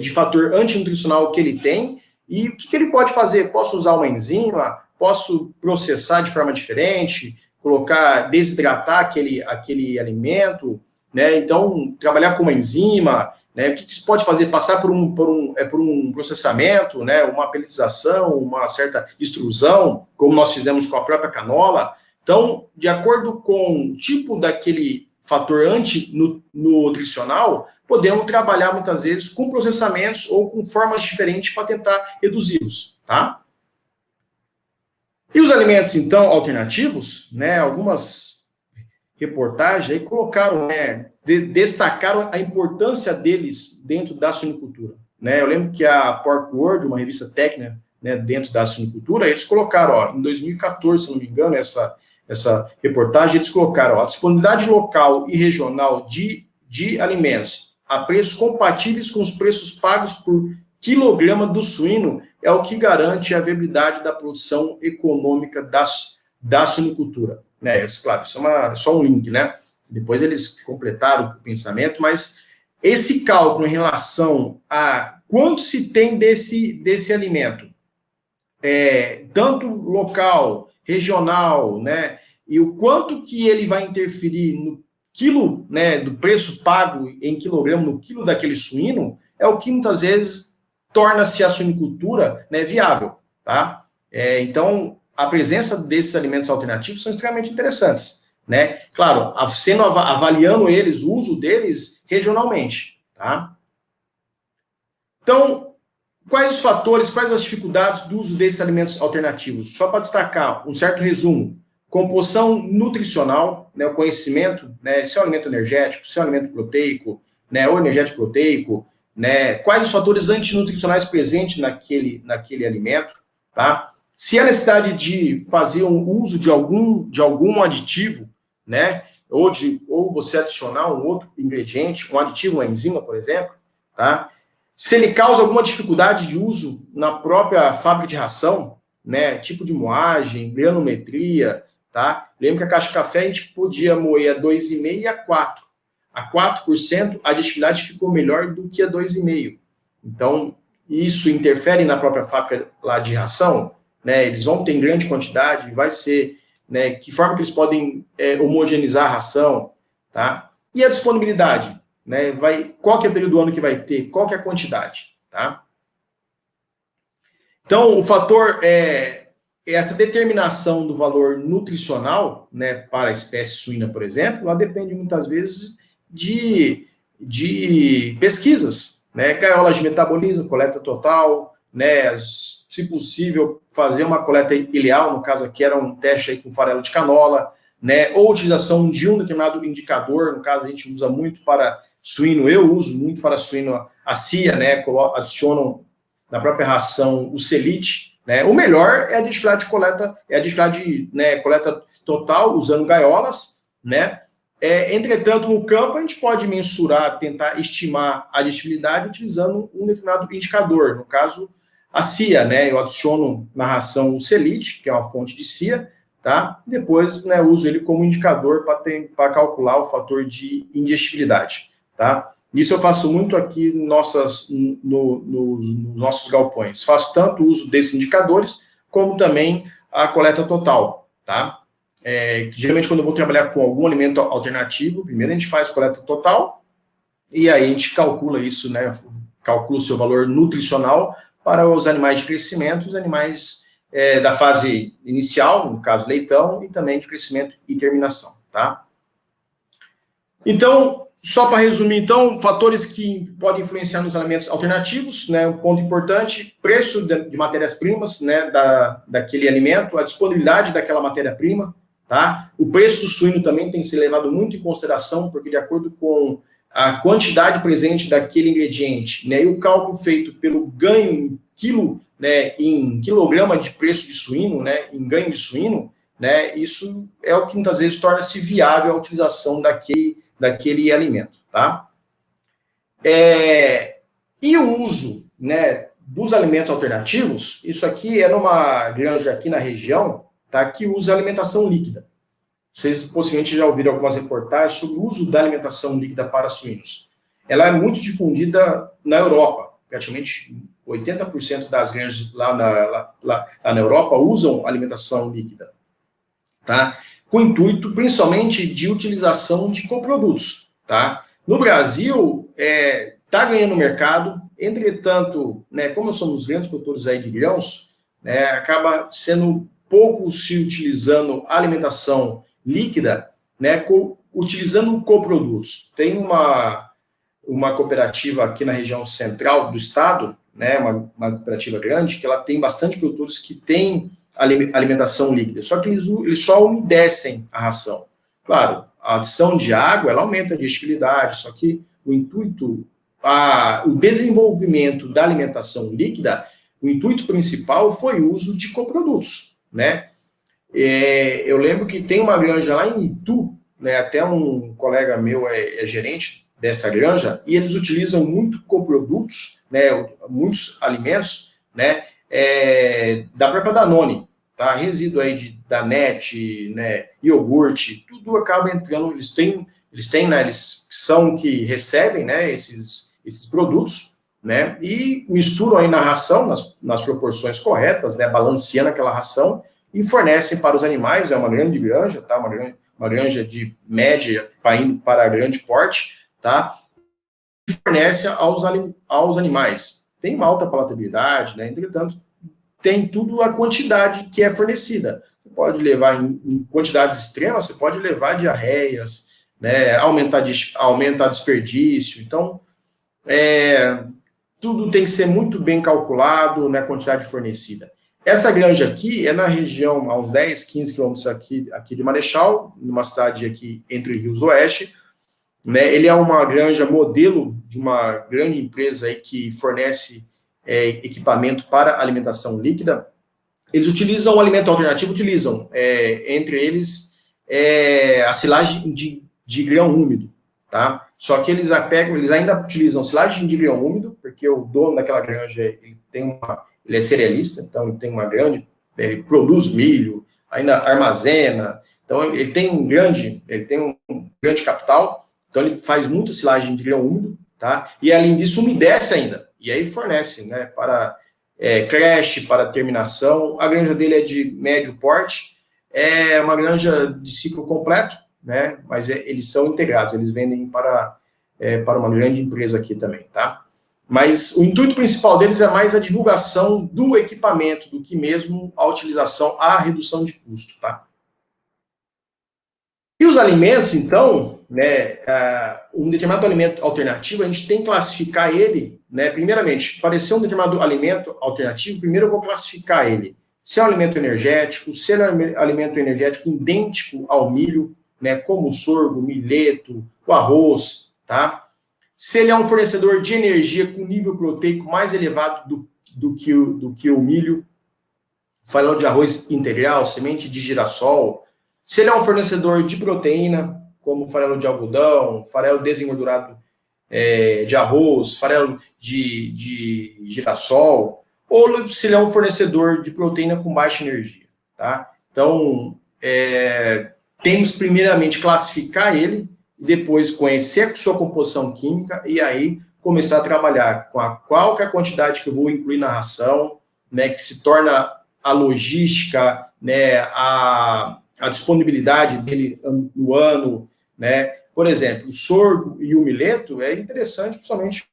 de fator antinutricional que ele tem e o que ele pode fazer. Posso usar uma enzima? Posso processar de forma diferente? Desidratar aquele alimento, né? Então, trabalhar com uma enzima, né? O que se pode fazer? Passar por um processamento, né? Uma pelletização, uma certa extrusão, como nós fizemos com a própria canola. Então, de acordo com o tipo daquele fator antinutricional, podemos trabalhar muitas vezes com processamentos ou com formas diferentes para tentar reduzi-los, tá? E os alimentos, então, alternativos, né, algumas reportagens aí colocaram, né, destacaram a importância deles dentro da suinicultura, né? Eu lembro que a Pork World, uma revista técnica, né, dentro da suinicultura, eles colocaram, ó, em 2014, se não me engano, essa reportagem, eles colocaram, ó, a disponibilidade local e regional de alimentos a preços compatíveis com os preços pagos por quilograma do suíno é o que garante a viabilidade da produção econômica da suinicultura. Né? Claro, isso é só um link, né? Depois eles completaram o pensamento, mas esse cálculo em relação a quanto se tem desse alimento, tanto local, regional, né? E o quanto que ele vai interferir no quilo, né, do preço pago em quilograma no quilo daquele suíno, é o que muitas vezes torna-se a suinicultura, né, viável, tá? Então, a presença desses alimentos alternativos são extremamente interessantes, né? Claro, avaliando eles, o uso deles regionalmente, tá? Então, quais os fatores, quais as dificuldades do uso desses alimentos alternativos? Só para destacar um certo resumo. Composição nutricional, né, o conhecimento, né, se é um alimento energético, se é um alimento proteico, né, ou energético proteico, né, quais os fatores antinutricionais presentes naquele alimento, tá? Se há necessidade de fazer um uso de algum aditivo, né, ou você adicionar um outro ingrediente, um aditivo, uma enzima, por exemplo, tá? Se ele causa alguma dificuldade de uso na própria fábrica de ração, né, tipo de moagem, granometria, tá? Lembra que a caixa de café a gente podia moer a 2,5 e a 4. A 4%, a digestibilidade ficou melhor do que a 2,5. Então, isso interfere na própria fábrica lá de ração, né? Eles vão ter em grande quantidade, vai ser, né? Que forma que eles podem homogeneizar a ração, tá? E a disponibilidade, né? Qual que é o período do ano que vai ter? Qual que é a quantidade, tá? Então, o fator essa determinação do valor nutricional, né, para a espécie suína, por exemplo, ela depende muitas vezes de pesquisas, né, gaiolas de metabolismo, coleta total, né, se possível, fazer uma coleta ileal, no caso aqui era um teste aí com farelo de canola, né, ou utilização de um determinado indicador, no caso a gente usa muito para suíno, eu uso muito para suíno a CIA, né, adicionam na própria ração o selite, né? O melhor é a destilade de coleta, coleta total, usando gaiolas, né? Entretanto, no campo, a gente pode mensurar, tentar estimar a digestibilidade utilizando um determinado indicador, no caso, a CIA, né? Eu adiciono na ração o selite, que é uma fonte de CIA, tá? Depois, né, uso ele como indicador para calcular o fator de indigestibilidade, tá? Isso eu faço muito aqui nos nossos galpões. Faço tanto uso desses indicadores, como também a coleta total, tá? Geralmente, quando eu vou trabalhar com algum alimento alternativo, primeiro a gente faz coleta total, e aí a gente calcula isso, né? Calcula o seu valor nutricional para os animais de crescimento, os animais da fase inicial, no caso leitão, e também de crescimento e terminação, tá? Então, só para resumir, então, fatores que podem influenciar nos alimentos alternativos, né? Um ponto importante, preço de matérias-primas, né? Daquele alimento, a disponibilidade daquela matéria-prima, tá? O preço do suíno também tem que ser levado muito em consideração, porque de acordo com a quantidade presente daquele ingrediente, né? E o cálculo feito pelo ganho em quilo, né? Em quilograma de preço de suíno, né? Em ganho de suíno, né? Isso é o que muitas vezes torna-se viável a utilização daquele alimento, tá? E o uso, né, dos alimentos alternativos, isso aqui é numa granja aqui na região, tá, que usa alimentação líquida. Vocês possivelmente já ouviram algumas reportagens sobre o uso da alimentação líquida para suínos. Ela é muito difundida na Europa, praticamente 80% das granjas lá na Europa usam alimentação líquida, tá? Com o intuito, principalmente, de utilização de coprodutos, tá? No Brasil, está ganhando mercado, entretanto, né, como somos grandes produtores aí de grãos, né, acaba sendo pouco se utilizando alimentação líquida, né, utilizando coprodutos. Tem uma cooperativa aqui na região central do estado, né, uma cooperativa grande, que ela tem bastante produtores que têm alimentação líquida, só que eles só umedecem a ração. Claro, a adição de água, ela aumenta a digestibilidade, só que o intuito, o desenvolvimento da alimentação líquida, o intuito principal foi o uso de coprodutos, né? Eu lembro que tem uma granja lá em Itu, né, até um colega meu é gerente dessa granja, e eles utilizam muito coprodutos, né, muitos alimentos, né, da própria Danone, tá? Resíduo aí de Danette, né, iogurte, tudo acaba entrando, eles têm, né, eles são que recebem, né, esses produtos, né, e misturam aí na ração, nas proporções corretas, né, balanceando aquela ração, e fornecem para os animais, é uma grande granja, tá? Uma granja de média para grande porte, tá? E fornece aos animais. Tem uma alta palatabilidade, né? Entretanto, tem tudo a quantidade que é fornecida. Você pode levar em quantidades extremas, você pode levar diarreias, né? Aumentar desperdício. Então, tudo tem que ser muito bem calculado na quantidade fornecida. Essa granja aqui é na região, a uns 10, 15 quilômetros aqui de Marechal, numa cidade aqui entre Rios do Oeste, né? Ele é uma granja modelo de uma grande empresa aí que fornece equipamento para alimentação líquida. Eles utilizam um alimento alternativo, entre eles, a silagem de grão úmido, tá? Só que eles ainda utilizam silagem de grão úmido, porque o dono daquela granja, ele é cerealista, então ele produz milho, ainda armazena, então ele tem um grande capital, então ele faz muita silagem de grão úmido, tá? E além disso umedece ainda, e aí fornece, né, para creche, para terminação. A granja dele é de médio porte, é uma granja de ciclo completo, né, mas eles são integrados, eles vendem para para uma grande empresa aqui também, tá? Mas o intuito principal deles é mais a divulgação do equipamento do que mesmo a utilização, a redução de custo, tá? E os alimentos, então, né, um determinado alimento alternativo, a gente tem que classificar ele, né, primeiramente, para ser um determinado alimento alternativo, primeiro eu vou classificar ele, se é um alimento energético, se ele é um alimento energético idêntico ao milho, né, como o sorgo, o milheto, o arroz, tá? Se ele é um fornecedor de energia com nível proteico mais elevado do que o milho, falando de arroz integral, semente de girassol. Se ele é um fornecedor de proteína, como farelo de algodão, farelo desengordurado de arroz, farelo de girassol, ou se ele é um fornecedor de proteína com baixa energia, tá? Então, temos primeiramente classificar ele, depois conhecer a sua composição química e aí começar a trabalhar com qual que é a quantidade que eu vou incluir na ração, né, que se torna a logística, né, a disponibilidade dele no ano, né? Por exemplo, o sorgo e o milheto é interessante, principalmente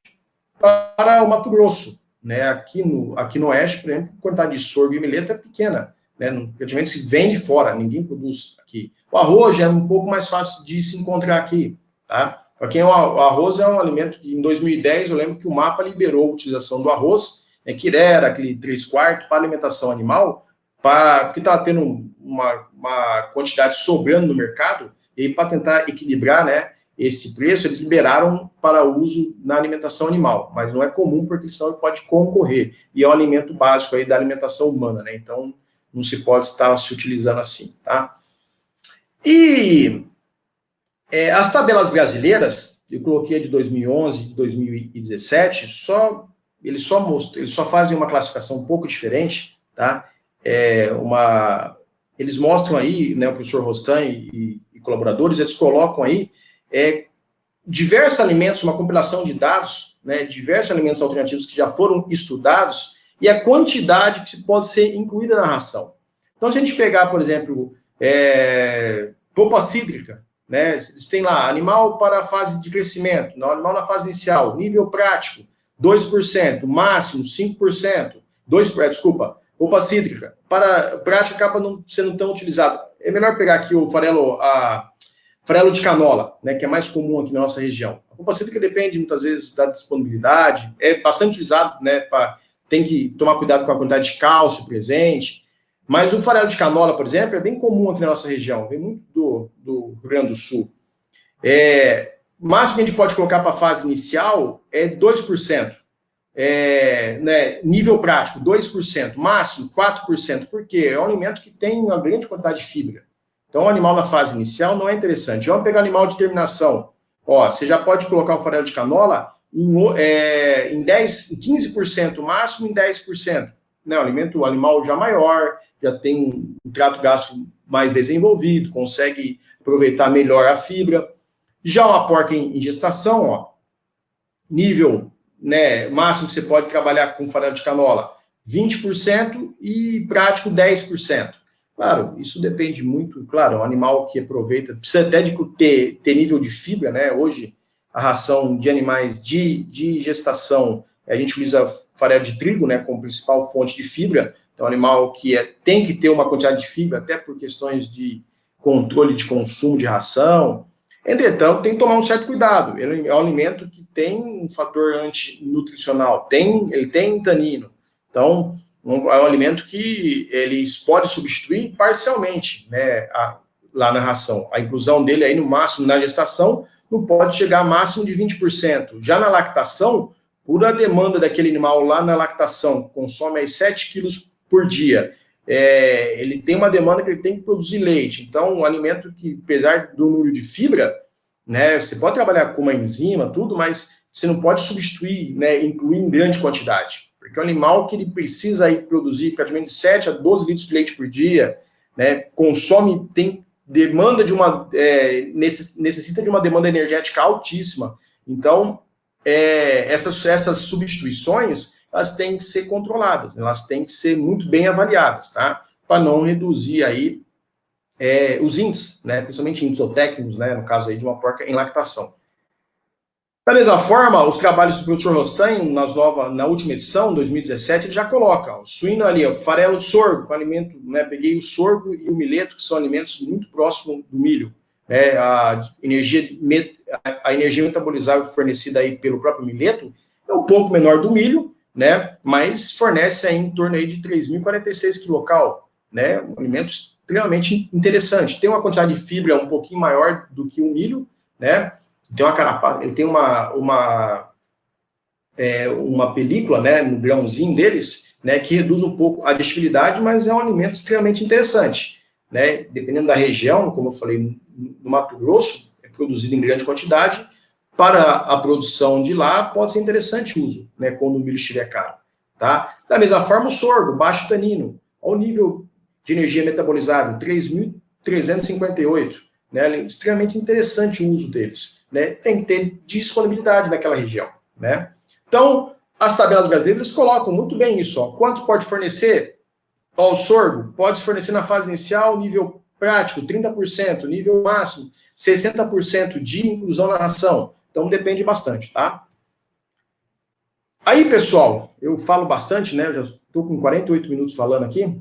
para o Mato Grosso, né? Aqui no Oeste, por exemplo, a quantidade de sorgo e milheto é pequena, né? Praticamente se vende fora, ninguém produz aqui. O arroz já é um pouco mais fácil de se encontrar aqui, tá? Para quem o arroz é um alimento que em 2010 eu lembro que o MAPA liberou a utilização do arroz, né, que era aquele 3/4 para alimentação animal, porque estava tendo uma quantidade sobrando no mercado, e aí para tentar equilibrar, né, esse preço, eles liberaram para uso na alimentação animal, mas não é comum porque senão ele pode concorrer, e é um alimento básico aí da alimentação humana, né, então não se pode estar se utilizando assim, tá? E as tabelas brasileiras, eu coloquei a de 2011, de 2017, eles só fazem uma classificação um pouco diferente, tá? Eles mostram aí, né, o professor Rostan e colaboradores, eles colocam aí diversos alimentos, uma compilação de dados, né, diversos alimentos alternativos que já foram estudados e a quantidade que pode ser incluída na ração. Então, se a gente pegar, por exemplo, polpa cítrica, né, eles têm lá, animal para a fase de crescimento, animal na fase inicial, nível prático, 2%, máximo 5%, polpa cítrica, para prática acaba não sendo tão utilizado. É melhor pegar aqui o farelo de canola, né, que é mais comum aqui na nossa região. A polpa cítrica depende muitas vezes da disponibilidade, é bastante utilizado, né, tem que tomar cuidado com a quantidade de cálcio presente, mas o farelo de canola, por exemplo, é bem comum aqui na nossa região, vem muito do Rio Grande do Sul. O máximo que a gente pode colocar para a fase inicial é 2%. Né, nível prático, 2%, máximo 4%, porque é um alimento que tem uma grande quantidade de fibra. Então, o animal na fase inicial não é interessante. Vamos pegar animal de terminação. Você já pode colocar o farelo de canola em 15% máximo, em 10%. Né, o animal já maior, já tem um trato gástrico mais desenvolvido, consegue aproveitar melhor a fibra. Já uma porca em gestação, nível, né, máximo que você pode trabalhar com farelo de canola, 20% e prático 10%. Claro, isso depende muito, claro, é um animal que aproveita, precisa até de ter nível de fibra, né? Hoje, a ração de animais de gestação, a gente utiliza farelo de trigo, né, como principal fonte de fibra. Então, é um animal que tem que ter uma quantidade de fibra, até por questões de controle de consumo de ração. Entretanto, tem que tomar um certo cuidado. Ele é um alimento que tem um fator antinutricional, ele tem tanino. Então, é um alimento que eles podem substituir parcialmente, né, lá na ração. A inclusão dele aí no máximo na gestação não pode chegar a máximo de 20%. Já na lactação, por a demanda daquele animal lá na lactação, consome aí 7 quilos por dia, ele tem uma demanda que ele tem que produzir leite. Então, um alimento que, apesar do número de fibra, né, você pode trabalhar com uma enzima, tudo, mas você não pode substituir, né, incluir em grande quantidade. Porque é um animal que ele precisa aí produzir praticamente 7 a 12 litros de leite por dia, né, tem demanda necessita de uma demanda energética altíssima. Então, essas substituições, elas têm que ser controladas, elas têm que ser muito bem avaliadas, tá? Para não reduzir aí os índices, né? Principalmente índices zootécnicos, né? No caso aí de uma porca em lactação. Da mesma forma, os trabalhos do professor Rostanho, na última edição, 2017, ele já coloca o suíno ali, o farelo sorgo, alimento, né, peguei o sorgo e o mileto, que são alimentos muito próximos do milho. Né, a energia metabolizável fornecida aí pelo próprio mileto é um pouco menor do milho, né, mas fornece aí em torno aí de 3.046 quilocal, né, um alimento extremamente interessante. Tem uma quantidade de fibra um pouquinho maior do que o milho, né, tem uma carapaça, ele tem uma película, né, no grãozinho deles, né, que reduz um pouco a digestibilidade, mas é um alimento extremamente interessante, né, dependendo da região, como eu falei, no Mato Grosso, é produzido em grande quantidade, para a produção de lá pode ser interessante o uso, né, quando o milho estiver caro, tá? Da mesma forma, o sorgo, baixo tanino, ao nível de energia metabolizável, 3.358, né, extremamente interessante o uso deles, né, tem que ter disponibilidade naquela região, né. Então, as tabelas brasileiras colocam muito bem isso, ó, quanto pode fornecer, ó, o sorgo, pode se fornecer na fase inicial, nível prático, 30%, nível máximo, 60% de inclusão na ração, então depende bastante, tá. Aí, pessoal, eu falo bastante, né, eu já estou com 48 minutos falando aqui,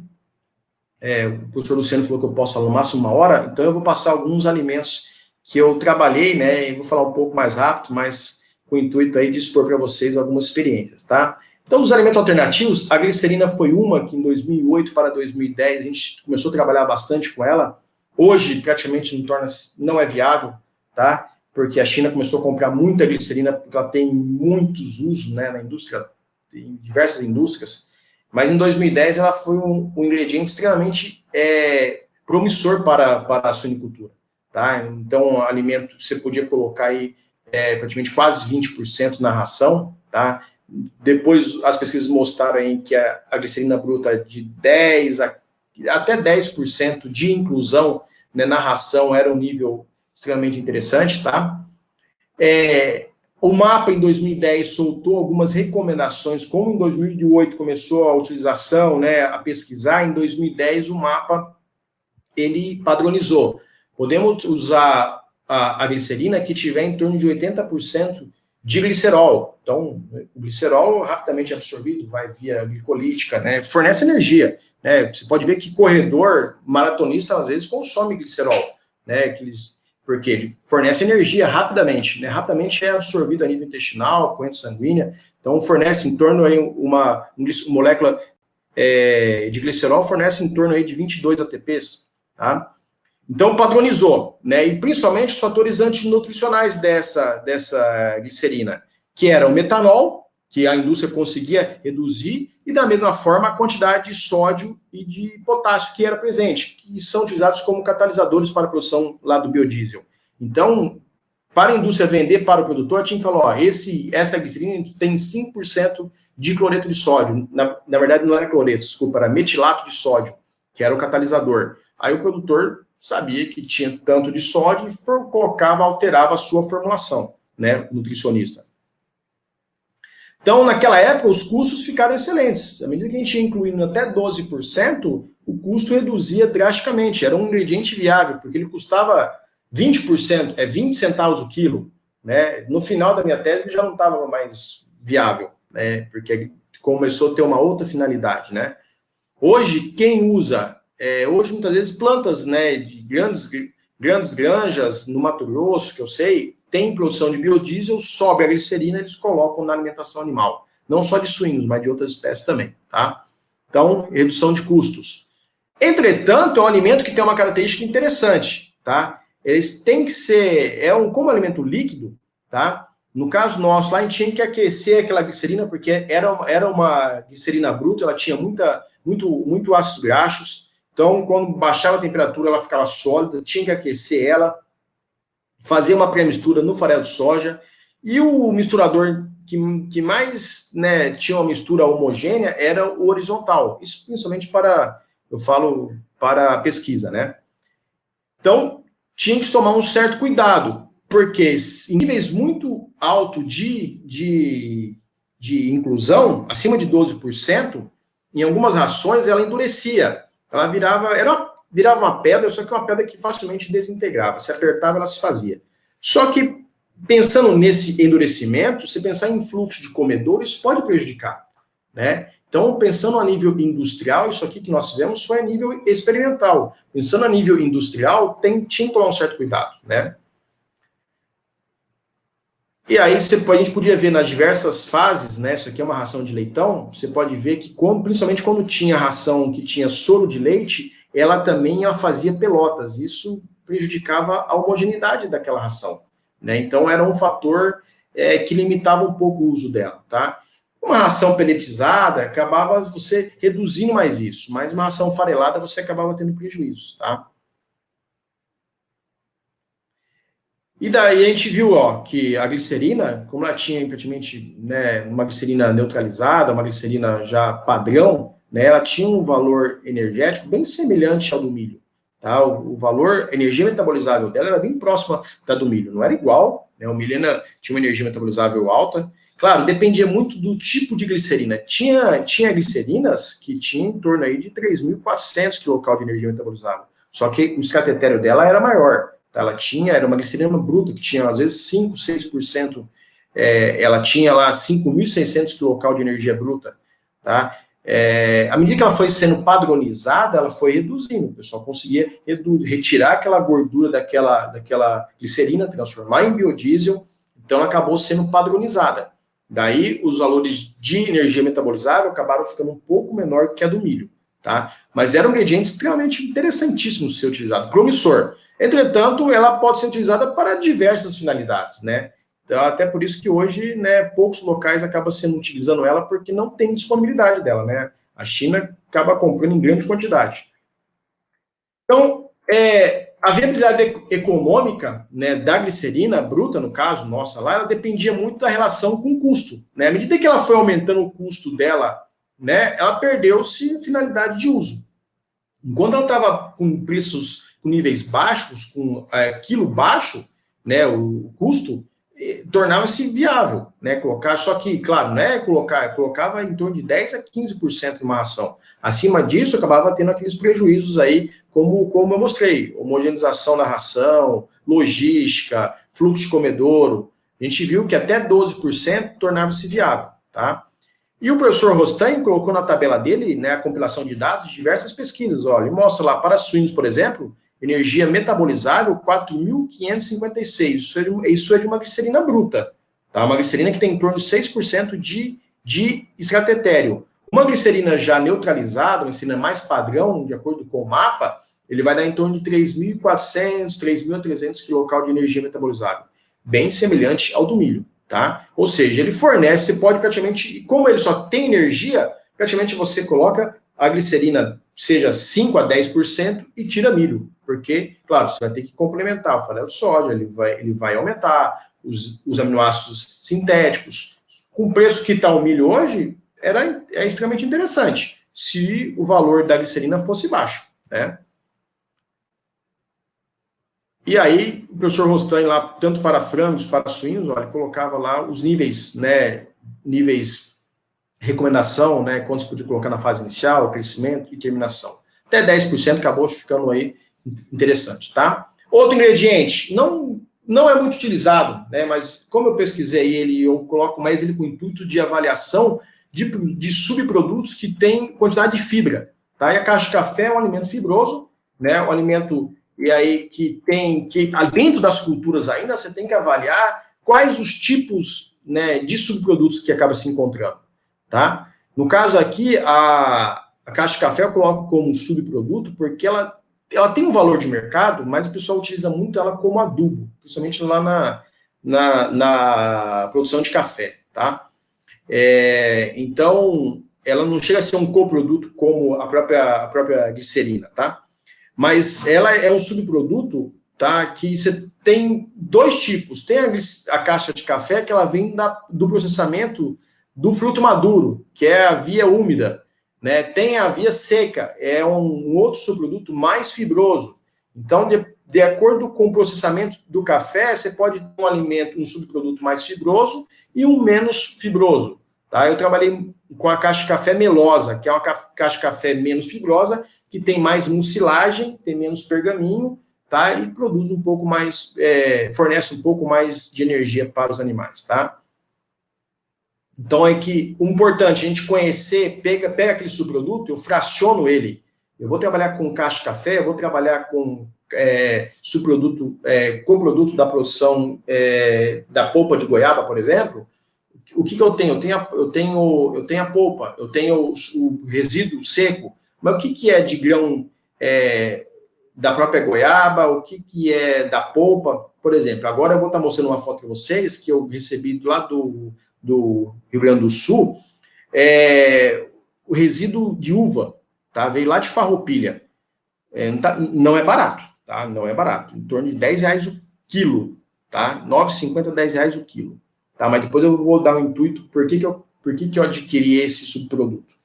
o professor Luciano falou que eu posso falar no máximo 1 hora, então eu vou passar alguns alimentos que eu trabalhei, né, e vou falar um pouco mais rápido, mas com o intuito aí de expor para vocês algumas experiências, tá? Então, os alimentos alternativos, a glicerina foi uma que em 2008 para 2010 a gente começou a trabalhar bastante com ela. Hoje, praticamente não é viável, tá? Porque a China começou a comprar muita glicerina, porque ela tem muitos usos, né, na indústria, em diversas indústrias. Mas em 2010 ela foi um ingrediente extremamente promissor para a suinicultura, tá? Então, alimento, você podia colocar aí praticamente quase 20% na ração, tá? Depois, as pesquisas mostraram aí que a glicerina bruta de 10% até 10% de inclusão, né, na ração era um nível extremamente interessante, tá? O MAPA, em 2010, soltou algumas recomendações, como em 2008 começou a utilização, né, a pesquisar, em 2010 o MAPA, ele padronizou. Podemos usar a glicerina que tiver em torno de 80% de glicerol. Então, o glicerol rapidamente absorvido, vai via glicolítica, né, fornece energia. Né, você pode ver que corredor, maratonista, às vezes consome glicerol, né, porque ele fornece energia rapidamente, né, rapidamente é absorvido a nível intestinal, corrente sanguínea, então fornece em torno aí uma molécula de glicerol, fornece em torno aí de 22 ATPs, tá? Então, padronizou, né? E principalmente os fatores antinutricionais dessa glicerina, que era o metanol, que a indústria conseguia reduzir, e da mesma forma a quantidade de sódio e de potássio que era presente, que são utilizados como catalisadores para a produção lá do biodiesel. Então, para a indústria vender para o produtor, tinha que falar, ó, essa glicerina tem 5% de cloreto de sódio. Na verdade, não era cloreto, desculpa, era metilato de sódio, que era o catalisador. Aí o produtor sabia que tinha tanto de sódio e alterava a sua formulação, né, nutricionista. Então, naquela época, os custos ficaram excelentes. À medida que a gente ia incluindo até 12%, o custo reduzia drasticamente. Era um ingrediente viável, porque ele custava 20%, 20 centavos o quilo. Né? No final da minha tese, ele já não estava mais viável, né? Porque começou a ter uma outra finalidade. Né? Hoje, quem usa... hoje, muitas vezes, plantas, né, de grandes granjas no Mato Grosso, que eu sei, tem produção de biodiesel, sobe a glicerina, eles colocam na alimentação animal. Não só de suínos, mas de outras espécies também, tá? Então, redução de custos. Entretanto, é um alimento que tem uma característica interessante, tá? Eles têm que ser, como alimento líquido, tá? No caso nosso, lá a gente tinha que aquecer aquela glicerina, porque era uma glicerina bruta, ela tinha muito ácidos graxos. Então, quando baixava a temperatura, ela ficava sólida, tinha que aquecer ela, fazer uma pré-mistura no farelo de soja, e o misturador que mais, né, tinha uma mistura homogênea era o horizontal. Isso principalmente para a pesquisa, né? Então, tinha que tomar um certo cuidado, porque em níveis muito altos de inclusão, acima de 12%, em algumas rações ela endurecia. Ela virava uma pedra, só que uma pedra que facilmente desintegrava. Se apertava, ela se fazia. Só que pensando nesse endurecimento, você pensar em fluxo de comedouro, isso pode prejudicar, né? Então, pensando a nível industrial, isso aqui que nós fizemos foi a nível experimental. Pensando a nível industrial, tinha que tomar um certo cuidado, né? E aí a gente podia ver nas diversas fases, né? Isso aqui é uma ração de leitão. Você pode ver que, principalmente quando tinha ração que tinha soro de leite, ela fazia pelotas. Isso prejudicava a homogeneidade daquela ração, né? Então era um fator que limitava um pouco o uso dela, tá? Uma ração peletizada acabava você reduzindo mais isso, mas uma ração farelada você acabava tendo prejuízo, tá? E daí a gente viu, ó, que a glicerina, como ela tinha praticamente, né, uma glicerina neutralizada, uma glicerina já padrão, né, ela tinha um valor energético bem semelhante ao do milho, tá? O valor, a energia metabolizável dela era bem próxima da do milho, não era igual, né? O milho tinha uma energia metabolizável alta. Claro, dependia muito do tipo de glicerina. Tinha glicerinas que tinham em torno aí de 3.400 kcal de energia metabolizável, só que o escatetério dela era maior. Era uma glicerina bruta, que tinha, às vezes, 5, 6%, ela tinha lá 5.600 kcal de energia bruta, tá? À medida que ela foi sendo padronizada, ela foi reduzindo, o pessoal conseguia retirar aquela gordura daquela glicerina, transformar em biodiesel, então ela acabou sendo padronizada. Daí, os valores de energia metabolizável acabaram ficando um pouco menor que a do milho, tá? Mas era um ingrediente extremamente interessantíssimo de ser utilizado, promissor. Entretanto, ela pode ser utilizada para diversas finalidades, né? Então, até por isso que hoje, né, poucos locais acabam utilizando ela porque não tem disponibilidade dela, né? A China acaba comprando em grande quantidade. Então, a viabilidade econômica, né, da glicerina bruta, no caso, nossa lá, ela dependia muito da relação com o custo, né? À medida que ela foi aumentando o custo dela, né, ela perdeu-se a finalidade de uso. Enquanto ela estava com preços com níveis baixos, com quilo baixo, né, o custo, tornava-se viável, né, colocar, só que, claro, né, colocava em torno de 10 a 15% de uma ração. Acima disso, acabava tendo aqueles prejuízos aí, como eu mostrei, homogeneização da ração, logística, fluxo de comedouro. A gente viu que até 12% tornava-se viável, tá? E o professor Rostan colocou na tabela dele, né, a compilação de dados de diversas pesquisas. Olha, ele mostra lá, para suínos, por exemplo, energia metabolizável 4.556. Isso é de uma glicerina bruta, tá? Uma glicerina que tem em torno de 6% de escatetério. Uma glicerina já neutralizada, uma glicerina mais padrão, de acordo com o mapa, ele vai dar em torno de 3.400, 3.300 kcal de energia metabolizável. Bem semelhante ao do milho. Tá? Ou seja, ele fornece, você pode praticamente, como ele só tem energia, praticamente você coloca a glicerina, seja 5 a 10% e tira milho, porque, claro, você vai ter que complementar o farelo de soja, ele vai aumentar os aminoácidos sintéticos. Com o preço que está o milho hoje, é extremamente interessante, se o valor da glicerina fosse baixo, né? E aí, o professor Rostan, lá, tanto para frangos, para suínos, olha, colocava lá os níveis, né, níveis recomendação, né, quanto você podia colocar na fase inicial, crescimento e terminação. Até 10% acabou ficando aí interessante, tá? Outro ingrediente, não é muito utilizado, né, mas como eu pesquisei ele, eu coloco mais ele com o intuito de avaliação de subprodutos que tem quantidade de fibra, tá? E a caixa de café é um alimento fibroso, né, um alimento e aí que dentro das culturas ainda, você tem que avaliar quais os tipos, né, de subprodutos que acaba se encontrando, tá? No caso aqui, a caixa de café eu coloco como subproduto porque ela tem um valor de mercado, mas o pessoal utiliza muito ela como adubo, principalmente lá na produção de café, tá? Então, ela não chega a ser um coproduto como a própria glicerina, tá? Mas ela é um subproduto, tá, que você tem dois tipos. Tem a caixa de café, que ela vem do processamento do fruto maduro, que é a via úmida, né? Tem a via seca, é um outro subproduto mais fibroso. Então, de acordo com o processamento do café, você pode ter um subproduto mais fibroso e um menos fibroso, tá? Eu trabalhei com a caixa de café melosa, que é uma caixa de café menos fibrosa, que tem mais mucilagem, tem menos pergaminho, tá? tá? E produz um pouco mais, fornece um pouco mais de energia para os animais, tá? Então, é que o importante é a gente conhecer, pega aquele subproduto, eu fraciono ele. Eu vou trabalhar com caixa de café, eu vou trabalhar com subproduto, coproduto da produção da polpa de goiaba, por exemplo. O que eu tenho? Eu tenho a polpa, eu tenho o resíduo seco, mas o que é de grão da própria goiaba, o que é da polpa, por exemplo. Agora eu vou estar mostrando uma foto para vocês que eu recebi lá do Rio Grande do Sul, o resíduo de uva, tá? Veio lá de Farroupilha. Não é barato, tá? Não é barato. Em torno de R$10 o quilo, tá? R$9,50, R$10 o quilo. Tá? Mas depois eu vou dar um intuito por que eu adquiri esse subproduto.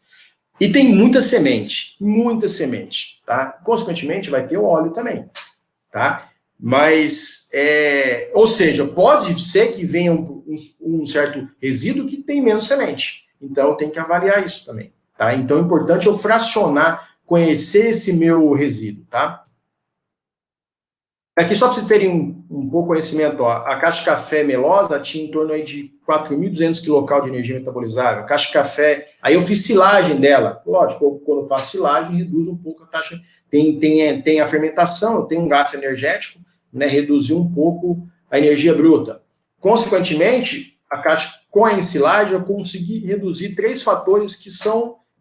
E tem muita semente, tá? Consequentemente, vai ter o óleo também, tá? Mas, ou seja, pode ser que venha um certo resíduo que tem menos semente. Então, tem que avaliar isso também, tá? Então, é importante eu fracionar, conhecer esse meu resíduo, tá? Aqui, só para vocês terem um pouco de conhecimento, ó, a caixa de café melosa tinha em torno aí de 4.200 kcal de energia metabolizável. A caixa de café, aí eu fiz silagem dela. Lógico, quando eu faço silagem, reduz um pouco a taxa. Tem a fermentação, tem um gasto energético, né, reduziu um pouco a energia bruta. Consequentemente, com a ensilagem, eu consegui reduzir 3 fatores que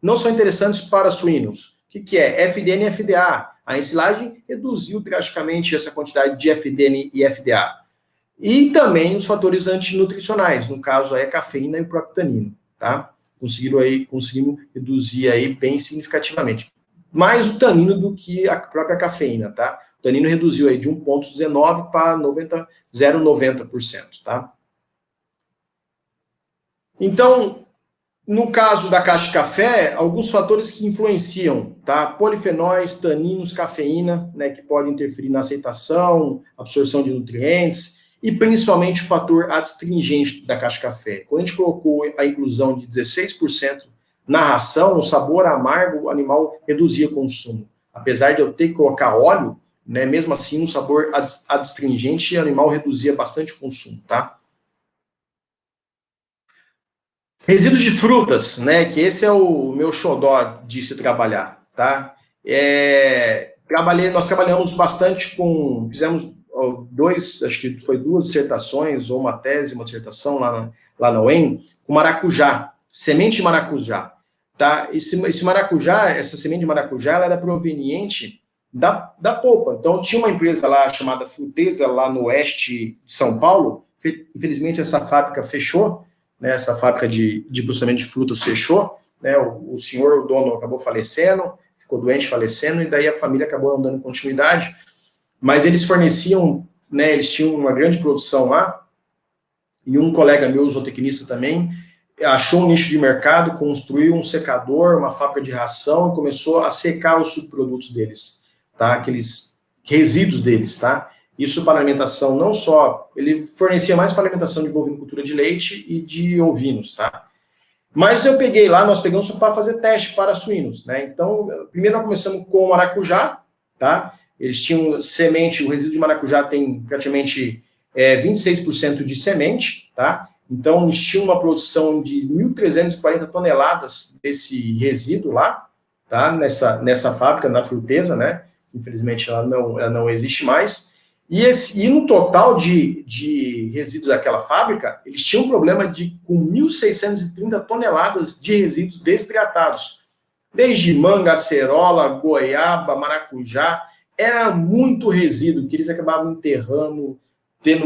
não são interessantes para suínos. O que é? FDN e FDA. A ensilagem reduziu drasticamente essa quantidade de FDN e FDA. E também os fatores antinutricionais, no caso aí a cafeína e o próprio tanino, tá? Conseguimos reduzir aí bem significativamente. Mais o tanino do que a própria cafeína, tá? O tanino reduziu aí de 1,19 para 0,90%, tá? Então, no caso da caixa de café, alguns fatores que influenciam, tá? Polifenóis, taninos, cafeína, né, que podem interferir na aceitação, absorção de nutrientes, e principalmente o fator adstringente da caixa de café. Quando a gente colocou a inclusão de 16% na ração, o sabor amargo, o animal reduzia o consumo. Apesar de eu ter que colocar óleo, né, mesmo assim, o sabor adstringente, o animal reduzia bastante o consumo, tá? Resíduos de frutas, né? Que esse é o meu xodó de se trabalhar, tá? Nós trabalhamos bastante fizemos acho que foi 2 dissertações, ou uma tese, uma dissertação lá na UEM, com maracujá, semente de maracujá, tá? Esse maracujá, essa semente de maracujá, ela era proveniente da polpa. Então, tinha uma empresa lá chamada Frutesa, lá no oeste de São Paulo. Infelizmente, essa fábrica fechou, né, essa fábrica de processamento de frutas fechou, né, o dono acabou falecendo, ficou doente, falecendo, e daí a família acabou não dando continuidade, mas eles forneciam, né, eles tinham uma grande produção lá, e um colega meu, zootecnista também, achou um nicho de mercado, construiu um secador, uma fábrica de ração, e começou a secar os subprodutos deles, tá, aqueles resíduos deles, tá? Isso para alimentação não só, ele fornecia mais para alimentação de bovinocultura de leite e de ovinos, tá? Mas nós pegamos para fazer teste para suínos, né? Então, primeiro nós começamos com o maracujá, tá? Eles tinham semente, o resíduo de maracujá tem praticamente 26% de semente, tá? Então, eles tinham uma produção de 1.340 toneladas desse resíduo lá, tá? Nessa fábrica, na Frutesa, né? Infelizmente, ela não existe mais. E no total de resíduos daquela fábrica, eles tinham um problema com 1.630 toneladas de resíduos desidratados. Desde manga, acerola, goiaba, maracujá. Era muito resíduo que eles acabavam enterrando,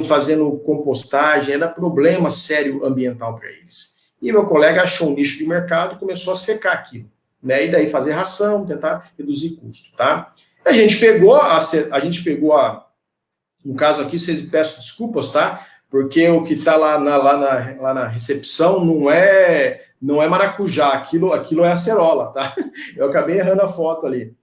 fazendo compostagem. Era problema sério ambiental para eles. E meu colega achou um nicho de mercado e começou a secar aquilo, né? E daí fazer ração, tentar reduzir custo, tá? A gente pegou no caso aqui, vocês peço desculpas, tá? Porque o que está lá na recepção não é maracujá, aquilo é acerola, tá? Eu acabei errando a foto ali.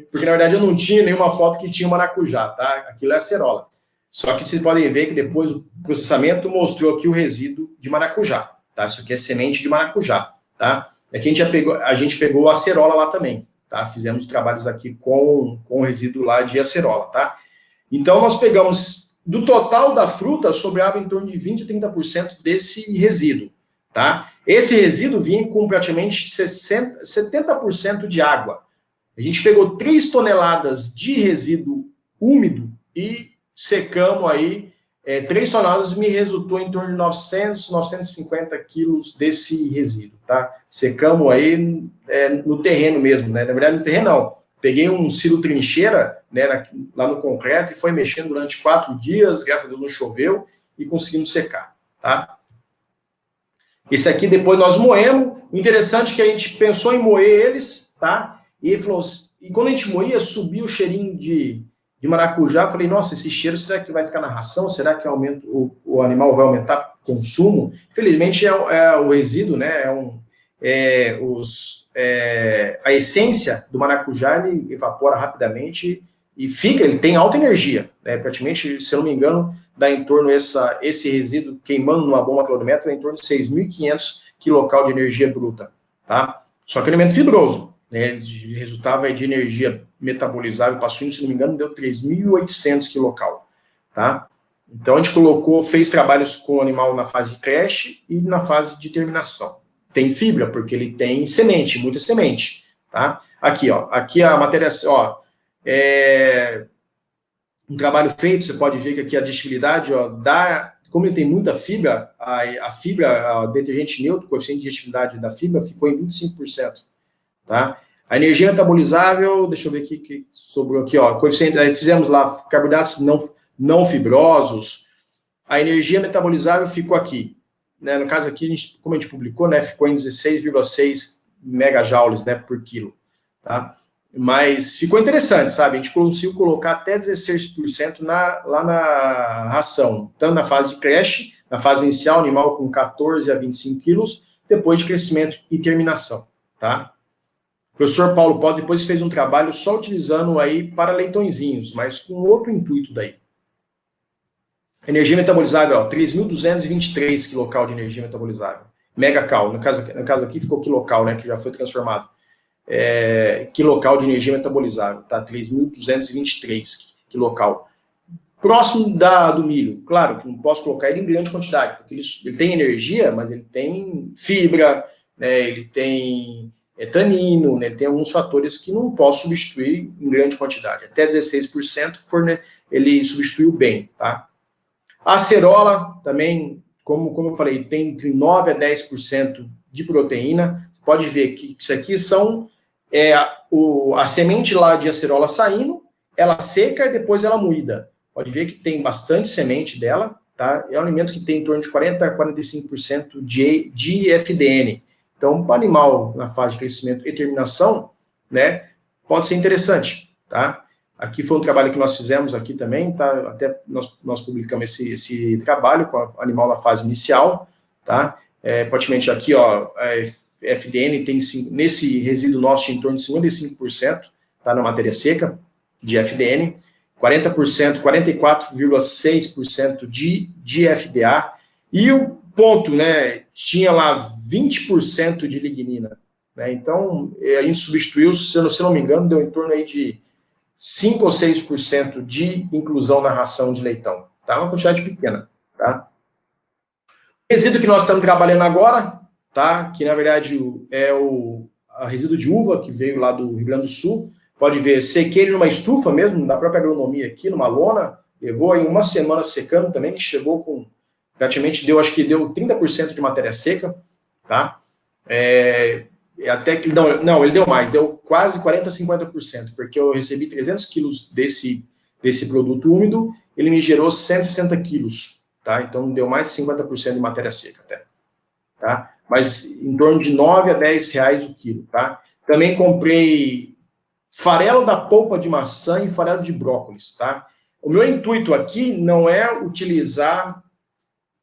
Porque, na verdade, eu não tinha nenhuma foto que tinha maracujá, tá? Aquilo é acerola. Só que vocês podem ver que depois o processamento mostrou aqui o resíduo de maracujá, tá? Isso aqui é semente de maracujá, tá? Aqui a gente pegou a acerola lá também, tá? Fizemos trabalhos aqui com o resíduo lá de acerola, tá? Então, nós pegamos, do total da fruta, sobrava em torno de 20% a 30% desse resíduo, tá? Esse resíduo vinha com praticamente 70% de água. A gente pegou 3 toneladas de resíduo úmido e secamos aí, 3 toneladas me resultou em torno de 900, 950 quilos desse resíduo, tá? Secamos aí no terreno mesmo, né? Na verdade, no terreno não. Peguei um silo trincheira, né, lá no concreto e foi mexendo durante 4 dias, graças a Deus não choveu, e conseguimos secar, tá? Esse aqui depois nós moemos. O interessante é que a gente pensou em moer eles, tá? E ele falou, e quando a gente moía, subia o cheirinho de maracujá. Eu falei, nossa, esse cheiro, será que vai ficar na ração? Será que o animal vai aumentar o consumo? Infelizmente, o resíduo, né? A essência do maracujá, ele evapora rapidamente e ele tem alta energia, né? Praticamente, se eu não me engano, dá em torno esse resíduo queimando numa bomba calorimétrica, dá em torno de 6.500 kcal de energia bruta, tá? Só que alimento fibroso, né? Ele resultava de energia metabolizável para suíno, se não me engano, deu 3.800 kcal, tá? Então a gente fez trabalhos com o animal na fase de creche e na fase de terminação. Tem fibra, porque ele tem semente, muita semente, tá? Aqui, ó, aqui a matéria, ó, um trabalho feito, você pode ver que aqui a digestibilidade, ó, como ele tem muita fibra, a fibra, o detergente neutro, o coeficiente de digestibilidade da fibra ficou em 25%, tá? A energia metabolizável, deixa eu ver aqui, que sobrou aqui, ó, coeficiente, aí fizemos lá carboidratos não fibrosos, a energia metabolizável ficou aqui, né? No caso aqui, como a gente publicou, né, ficou em 16,6 megajoules, né, por quilo, tá? Mas ficou interessante, sabe? A gente conseguiu colocar até 16% lá na ração, tanto na fase de creche, na fase inicial, animal com 14 a 25 quilos, depois de crescimento e terminação, tá? O professor Paulo Pós depois fez um trabalho só utilizando aí para leitõezinhos, mas com outro intuito daí. Energia metabolizável, 3.223 kcal de energia metabolizável. Megacal, no caso aqui ficou quilocal, né, que já foi transformado. Quilocal de energia metabolizável, tá? 3.223 quilocal. Próximo do milho, claro que não posso colocar ele em grande quantidade, porque ele tem energia, mas ele tem fibra, né, ele tem tanino, né, ele tem alguns fatores que não posso substituir em grande quantidade. Até 16% ele substituiu bem, tá? A acerola também, como eu falei, tem entre 9% a 10% de proteína. Você pode ver que isso aqui são a semente lá de acerola saindo, ela seca e depois ela moída. Pode ver que tem bastante semente dela, tá? É um alimento que tem em torno de 40% a 45% de FDN. Então, para o animal na fase de crescimento e terminação, né, pode ser interessante, tá? Aqui foi um trabalho que nós fizemos aqui também, tá? Até nós publicamos esse trabalho com o animal na fase inicial, tá? Praticamente aqui, ó, FDN tem, nesse resíduo nosso, em torno de 55%, tá? Na matéria seca de FDN, 40%, 44,6% de FDA, e o ponto, né, tinha lá 20% de lignina, né? Então, a gente substituiu, se eu não me engano, deu em torno aí de 5 ou 6% de inclusão na ração de leitão, tá? Uma quantidade pequena, tá? O resíduo que nós estamos trabalhando agora, tá? Que na verdade é o resíduo de uva que veio lá do Rio Grande do Sul. Pode ver, sequei ele numa estufa mesmo, na própria agronomia aqui, numa lona, levou aí uma semana secando também, que chegou com, praticamente acho que deu 30% de matéria seca, tá? Até que, não, ele deu mais, deu quase 40% a 50%, porque eu recebi 300 quilos desse produto úmido, ele me gerou 160 quilos, tá? Então deu mais de 50% de matéria seca até, tá? Mas em torno de 9 a 10 reais o quilo, tá? Também comprei farelo da polpa de maçã e farelo de brócolis, tá? O meu intuito aqui não é utilizar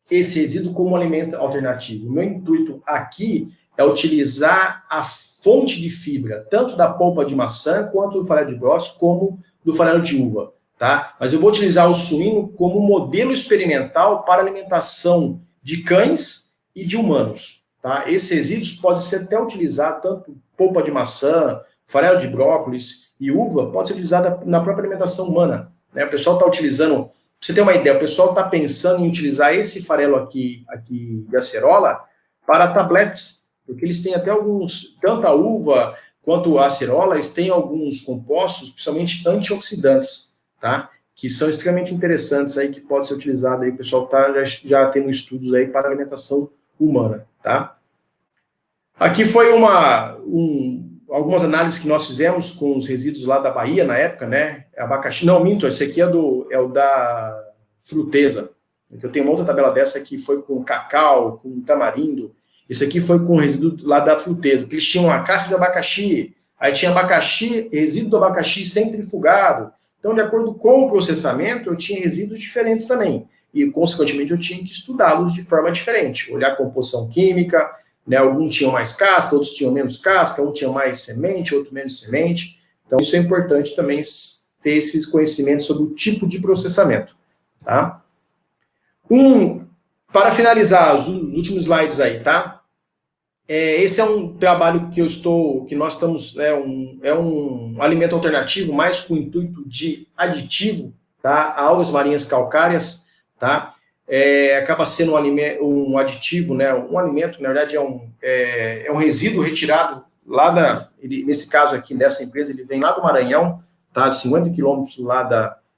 esse resíduo como alimento alternativo. O meu intuito aqui é utilizar a fonte de fibra, tanto da polpa de maçã, quanto do farelo de brócolis, como do farelo de uva, tá? Mas eu vou utilizar o suíno como modelo experimental para alimentação de cães e de humanos, tá? Esses resíduos podem ser até utilizados, tanto polpa de maçã, farelo de brócolis e uva, pode ser utilizada na própria alimentação humana, né? O pessoal está utilizando, pra você ter uma ideia, o pessoal está pensando em utilizar esse farelo aqui de acerola para tabletes, porque eles têm até alguns, tanto a uva quanto a acerola, eles têm alguns compostos, principalmente antioxidantes, tá? Que são extremamente interessantes aí, que pode ser utilizado aí, o pessoal está já tendo estudos aí para alimentação humana, tá? Aqui foi algumas análises que nós fizemos com os resíduos lá da Bahia, na época, né? Abacaxi, não, minto, esse aqui é o da Fruteza. Eu tenho uma outra tabela dessa que foi com cacau, com tamarindo. Esse aqui foi com resíduo lá da Fruteza, porque eles tinham uma casca de abacaxi, aí tinha abacaxi, resíduo do abacaxi centrifugado. Então, de acordo com o processamento, eu tinha resíduos diferentes também. E, consequentemente, eu tinha que estudá-los de forma diferente. Olhar a composição química, né? Alguns tinham mais casca, outros tinham menos casca, um tinha mais semente, outro menos semente. Então, isso é importante também ter esses conhecimentos sobre o tipo de processamento. Tá? Para finalizar, os últimos slides aí, tá? Esse é um trabalho que nós estamos, é um alimento alternativo, mais com o intuito de aditivo, tá? A algas marinhas calcárias, tá? Acaba sendo um aditivo, né? Um alimento, na verdade, é um resíduo retirado lá nesse caso aqui, dessa empresa, ele vem lá do Maranhão, tá? De 50 quilômetros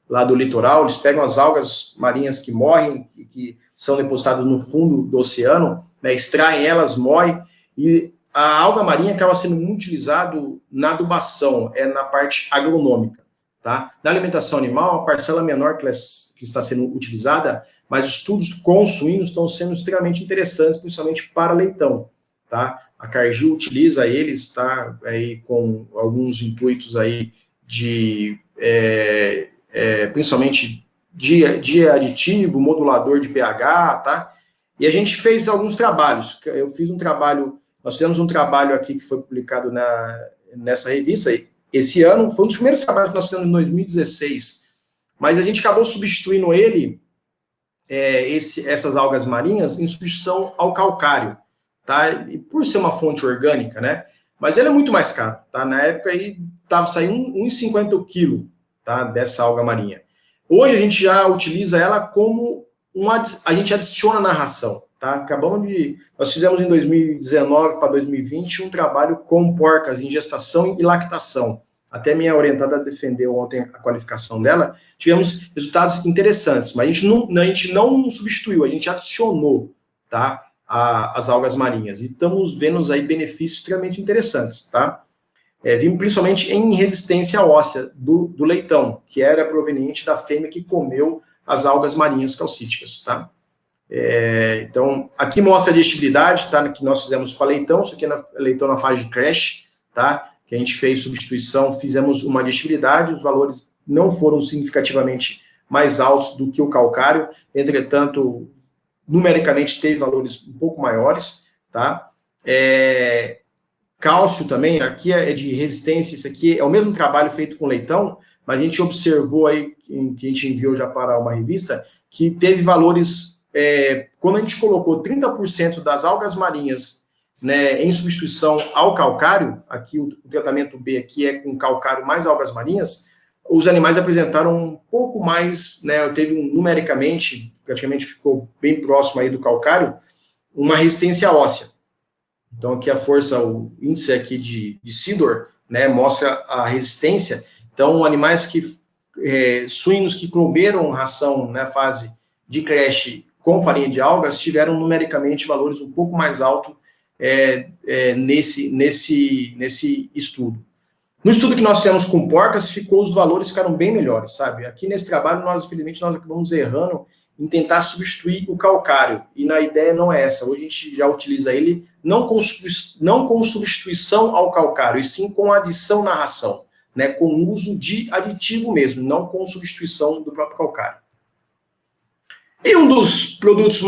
lá do litoral, eles pegam as algas marinhas que morrem, que são depositadas no fundo do oceano, né? Extraem elas, moem, e a alga marinha acaba sendo muito utilizado na adubação, na parte agronômica, tá? Na alimentação animal, a parcela menor que está sendo utilizada, mas estudos com suínos estão sendo extremamente interessantes, principalmente para leitão, tá? A Cargill utiliza eles, tá? Aí com alguns intuitos aí principalmente de aditivo, modulador de pH, tá? E a gente fez alguns trabalhos. Nós fizemos um trabalho aqui que foi publicado nessa revista esse ano, foi um dos primeiros trabalhos que nós fizemos em 2016, mas a gente acabou substituindo essas algas marinhas em substituição ao calcário, tá? E por ser uma fonte orgânica, né? Mas ele é muito mais caro, tá? Na época aí estava saindo 1,50 o quilo, tá? Dessa alga marinha. Hoje a gente já utiliza ela como a gente adiciona na ração, tá? Nós fizemos em 2019 para 2020 um trabalho com porcas em gestação e lactação. Até minha orientada defendeu ontem a qualificação dela. Tivemos resultados interessantes, mas a gente não substituiu, a gente adicionou, tá? As algas marinhas. E estamos vendo aí benefícios extremamente interessantes, tá? Vimos principalmente em resistência óssea do leitão, que era proveniente da fêmea que comeu as algas marinhas calcíticas, tá? Então, aqui mostra a digestibilidade, tá? Que nós fizemos para leitão, isso aqui é leitão na fase de creche, tá? Que a gente fez substituição, fizemos uma digestibilidade, os valores não foram significativamente mais altos do que o calcário, entretanto, numericamente teve valores um pouco maiores, tá? Cálcio também, aqui é de resistência, isso aqui é o mesmo trabalho feito com leitão, mas a gente observou aí, que a gente enviou já para uma revista, que teve valores, quando a gente colocou 30% das algas marinhas, né, em substituição ao calcário, aqui o tratamento B aqui é com calcário mais algas marinhas, os animais apresentaram um pouco mais, né, teve numericamente, praticamente ficou bem próximo aí do calcário, uma resistência óssea. Então, aqui o índice aqui de CIDOR, né, mostra a resistência. Então, animais suínos que comeram ração na fase de creche com farinha de algas tiveram numericamente valores um pouco mais altos nesse estudo. No estudo que nós fizemos com porcas, os valores ficaram bem melhores, sabe? Aqui nesse trabalho, infelizmente, nós acabamos errando em tentar substituir o calcário, e a ideia não é essa. Hoje a gente já utiliza ele não com substituição ao calcário, e sim com adição na ração, né? Com uso de aditivo mesmo, não com substituição do próprio calcário. E um dos produtos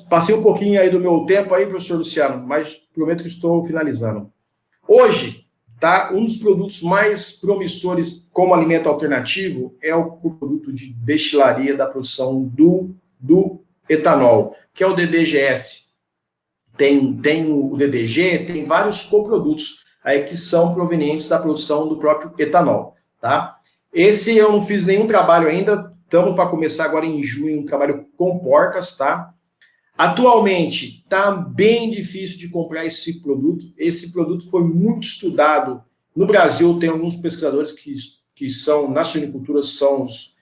passei um pouquinho aí do meu tempo aí, professor Luciano, mas prometo que estou finalizando. Hoje, tá, um dos produtos mais promissores como alimento alternativo é o produto de destilaria da produção do etanol, que é o DDGS. Tem o DDG, tem vários coprodutos aí que são provenientes da produção do próprio etanol, tá? Esse eu não fiz nenhum trabalho ainda, estamos para começar agora em junho um trabalho com porcas, tá? Atualmente, está bem difícil de comprar esse produto. Esse produto foi muito estudado no Brasil. Tem alguns pesquisadores que são, na suinicultura, são os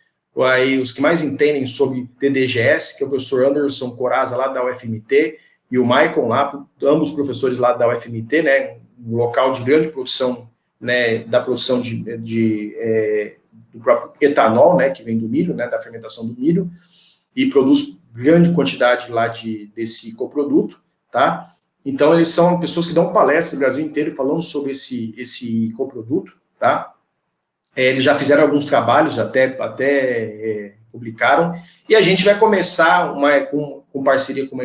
que mais entendem sobre DDGS, que é o professor Anderson Coraza, lá da UFMT, e o Maicon, lá, ambos professores lá da UFMT, né, um local de grande produção, né, da produção do próprio etanol, né, que vem do milho, né, da fermentação do milho, e produz grande quantidade lá desse coproduto, tá? Então, eles são pessoas que dão palestra no Brasil inteiro falando sobre esse coproduto, tá? Eles já fizeram alguns trabalhos, até publicaram, e a gente vai começar com parceria com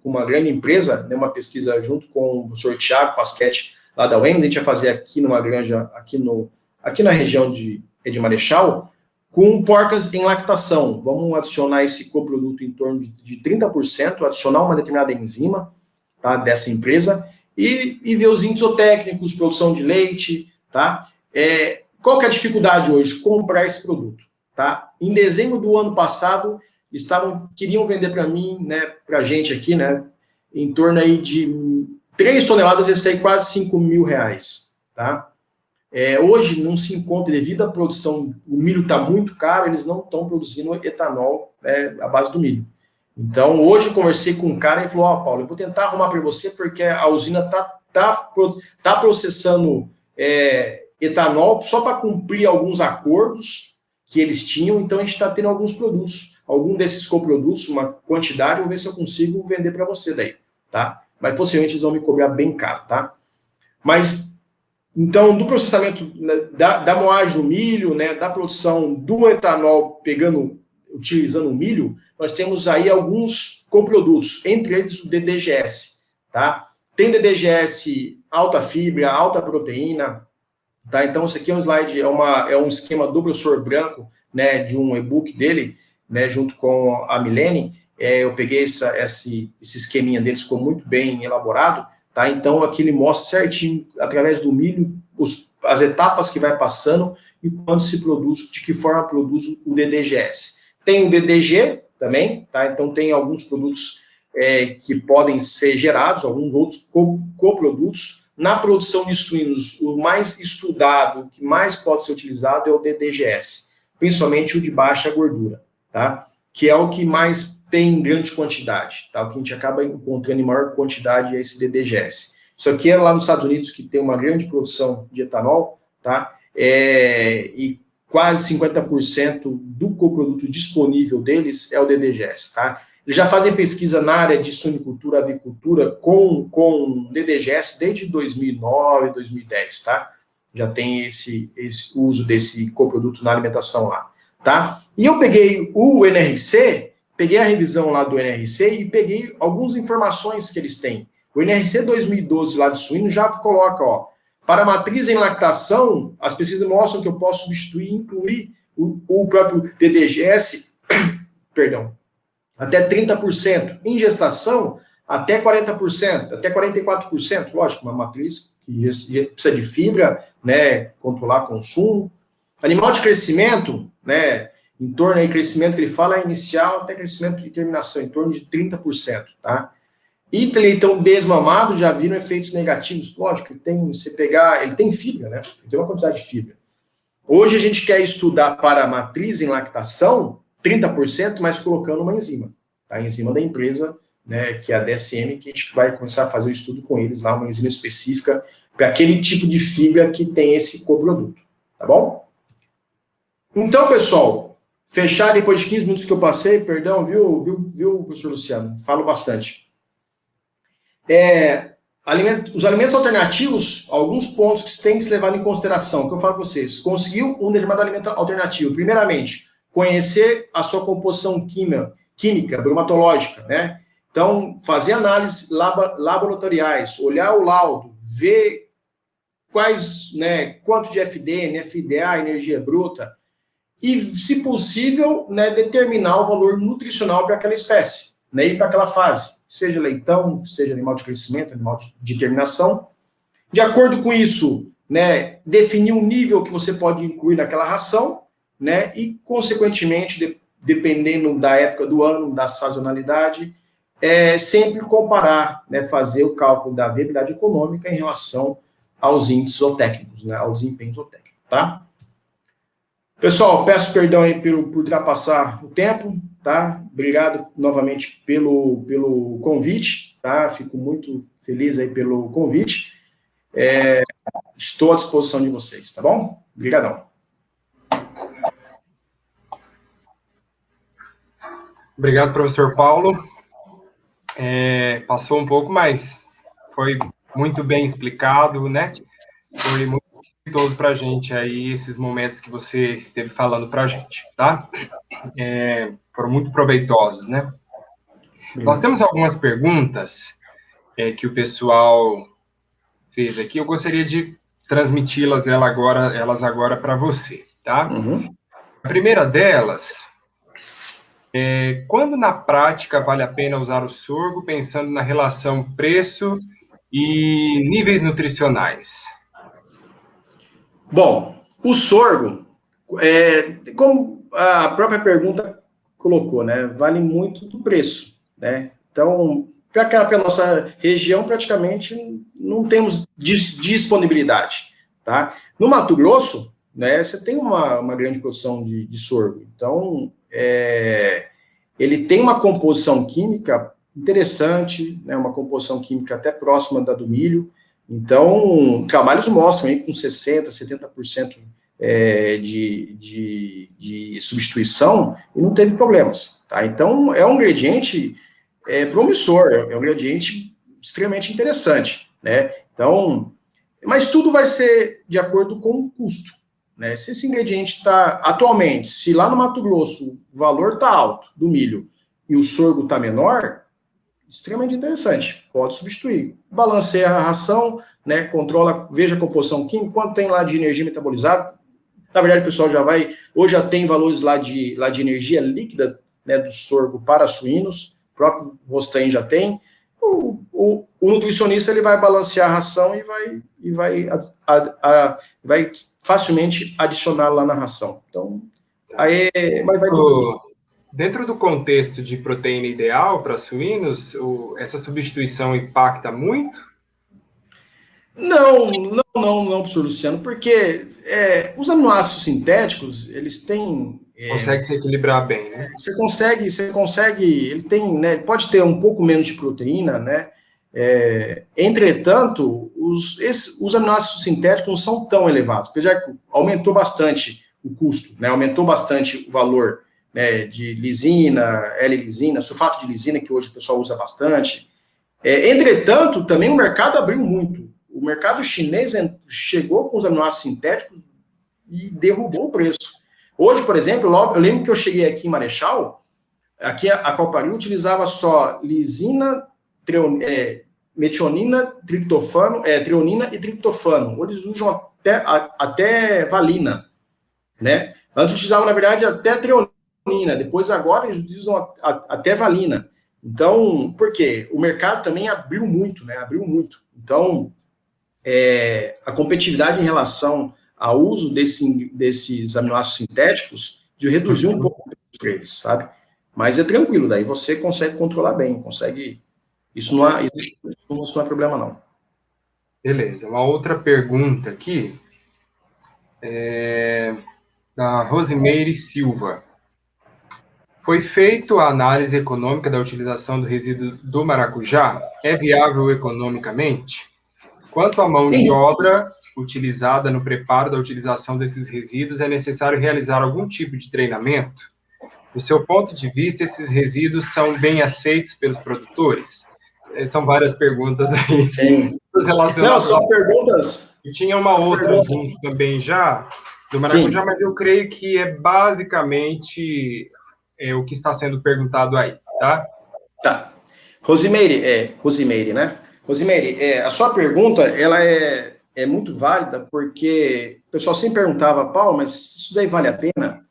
uma grande empresa, né, uma pesquisa junto com o professor Thiago Pasquete, lá da UEM, a gente vai fazer aqui numa granja, aqui na região de Marechal, com porcas em lactação. Vamos adicionar esse coproduto em torno de 30%, adicionar uma determinada enzima, tá, dessa empresa, e ver os índices técnicos, produção de leite, tá? Qual que é a dificuldade hoje? Comprar esse produto, tá? Em dezembro do ano passado, queriam vender para mim, né, para a gente aqui, né, em torno aí de 3 toneladas, ia sair quase 5 mil reais, tá? Hoje não se encontra, devido à produção, o milho está muito caro, eles não estão produzindo etanol, à base do milho. Então, hoje eu conversei com um cara e falou, Paulo, eu vou tentar arrumar para você, porque a usina tá processando etanol só para cumprir alguns acordos que eles tinham, então a gente está tendo alguns produtos, algum desses coprodutos, uma quantidade, eu vou ver se eu consigo vender para você daí, tá? Mas possivelmente eles vão me cobrar bem caro, tá? Mas então, do processamento da moagem do milho, né, da produção do etanol utilizando o milho, nós temos aí alguns coprodutos, entre eles o DDGS, tá? Tem DDGS alta fibra, alta proteína, tá? Então, isso aqui é um slide, é um esquema do professor Branco, né, de um e-book dele, né, junto com a Milene. Eu peguei esse esqueminha deles, ficou muito bem elaborado. Tá? Então, aqui ele mostra certinho, através do milho, as etapas que vai passando e quando se produz, de que forma produz o DDGS. Tem o DDG também, tá? Então tem alguns produtos que podem ser gerados, alguns outros coprodutos. Na produção de suínos, o mais estudado, o que mais pode ser utilizado é o DDGS, principalmente o de baixa gordura, tá? Que é o que mais tem grande quantidade, tá? O que a gente acaba encontrando em maior quantidade é esse DDGS. Isso aqui é lá nos Estados Unidos, que tem uma grande produção de etanol, tá? E quase 50% do coproduto disponível deles é o DDGS, tá? Eles já fazem pesquisa na área de suinicultura, avicultura com DDGS desde 2009, 2010, tá? Já tem esse uso desse coproduto na alimentação lá, tá? E eu peguei o NRC, peguei a revisão lá do NRC e peguei algumas informações que eles têm. O NRC 2012 lá de suíno já coloca, ó, para matriz em lactação, as pesquisas mostram que eu posso substituir e incluir o próprio DDGS, perdão, até 30%. Em gestação, até 40%, até 44%. Lógico, uma matriz que precisa de fibra, né, controlar consumo. Animal de crescimento, né, em torno aí, crescimento que ele fala é inicial até crescimento de terminação, em torno de 30%, tá? E leitão desmamado já viram efeitos negativos. Lógico, ele tem fibra, né? Ele tem uma quantidade de fibra. Hoje a gente quer estudar para a matriz em lactação 30%, mas colocando uma enzima, tá? A enzima da empresa, né, que é a DSM, que a gente vai começar a fazer o estudo com eles lá, uma enzima específica para aquele tipo de fibra que tem esse coproduto, tá bom? Então, pessoal, fechar depois de 15 minutos que eu passei, perdão, viu, professor Luciano? Falo bastante. Os alimentos alternativos, alguns pontos que tem que ser levado em consideração, que eu falo para vocês. Conseguiu um determinado alimento alternativo. Primeiramente, conhecer a sua composição química, bromatológica, né? Então, fazer análises laboratoriais, olhar o laudo, ver quais, né, quanto de FD, FDA, energia bruta, e, se possível, né, determinar o valor nutricional para aquela espécie, né, e para aquela fase, seja leitão, seja animal de crescimento, animal de terminação. De acordo com isso, né, definir um nível que você pode incluir naquela ração né? E, consequentemente, dependendo da época do ano, da sazonalidade, sempre comparar, né? Fazer o cálculo da viabilidade econômica em relação aos índices zootécnicos, né? Ao desempenho zootécnico, tá? Pessoal, peço perdão aí por ultrapassar o tempo, tá? Obrigado novamente pelo convite, tá? Fico muito feliz aí pelo convite. Estou à disposição de vocês, tá bom? Obrigadão. Obrigado, professor Paulo. Passou um pouco, mas foi muito bem explicado, né? Foi muito proveitoso para a gente aí, esses momentos que você esteve falando para a gente, tá? Foram muito proveitosos, né? Nós temos algumas perguntas que o pessoal fez aqui. Eu gostaria de transmiti-las elas agora para você, tá? Uhum. A primeira delas quando na prática vale a pena usar o sorgo pensando na relação preço e níveis nutricionais? Bom, o sorgo, como a própria pergunta colocou, né, vale muito do preço, né? Então, para a nossa região, praticamente não temos disponibilidade, tá? No Mato Grosso, né, você tem uma grande produção de sorgo. Então, ele tem uma composição química interessante, né, uma composição química até próxima da do milho. Então, trabalhos mostram aí com 60%, 70% de substituição e não teve problemas. Tá? Então, é um ingrediente promissor, é um ingrediente extremamente interessante. Né? Então, mas tudo vai ser de acordo com o custo. Né? Se esse ingrediente está, atualmente, se lá no Mato Grosso o valor está alto do milho e o sorgo está menor, extremamente interessante, pode substituir. Balanceia a ração, né, controla, veja a composição química, quanto tem lá de energia metabolizável. Na verdade, o pessoal hoje já tem valores lá de energia líquida, né, do sorgo para suínos, o próprio Rostem já tem. O nutricionista ele vai balancear a ração e vai facilmente adicionar lá na ração. Então, mas vai dentro do contexto de proteína ideal para suínos, essa substituição impacta muito? Não, professor Luciano, porque os aminoácidos sintéticos, eles têm... Consegue se equilibrar bem, né? Você consegue, ele tem, né, pode ter um pouco menos de proteína, né? Entretanto, os aminoácidos sintéticos não são tão elevados, apesar que aumentou bastante o custo, né? Aumentou bastante o valor, né, de lisina, L-lisina, sulfato de lisina, que hoje o pessoal usa bastante. Entretanto, também o mercado abriu muito. O mercado chinês chegou com os aminoácidos sintéticos e derrubou o preço. Hoje, por exemplo, eu lembro que eu cheguei aqui em Marechal, aqui a Coparu utilizava só lisina, metionina, triptofano, treonina e triptofano. Hoje eles usam até valina, né? Antes utilizavam, na verdade, até treonina, depois agora eles usam até valina. Então, por quê? O mercado também abriu muito, né? Abriu muito. Então, a competitividade em relação ao uso desses aminoácidos sintéticos de reduzir um pouco para eles, sabe? Mas é tranquilo, daí você consegue controlar bem, consegue... Isso não é problema, não. Beleza. Uma outra pergunta aqui da Rosimeire Silva. Foi feita a análise econômica da utilização do resíduo do maracujá? É viável economicamente? Quanto à mão de obra utilizada no preparo da utilização desses resíduos, é necessário realizar algum tipo de treinamento? Do seu ponto de vista, esses resíduos são bem aceitos pelos produtores? São várias perguntas aí. Sim. Relacionadas. Não, são perguntas... E tinha uma outra junto também já, do maracujá, mas eu creio que é basicamente o que está sendo perguntado aí, tá? Tá. Rosimeire, né? Rosimeire, a sua pergunta, ela é muito válida, porque o pessoal sempre perguntava, Paulo, mas isso daí vale a pena?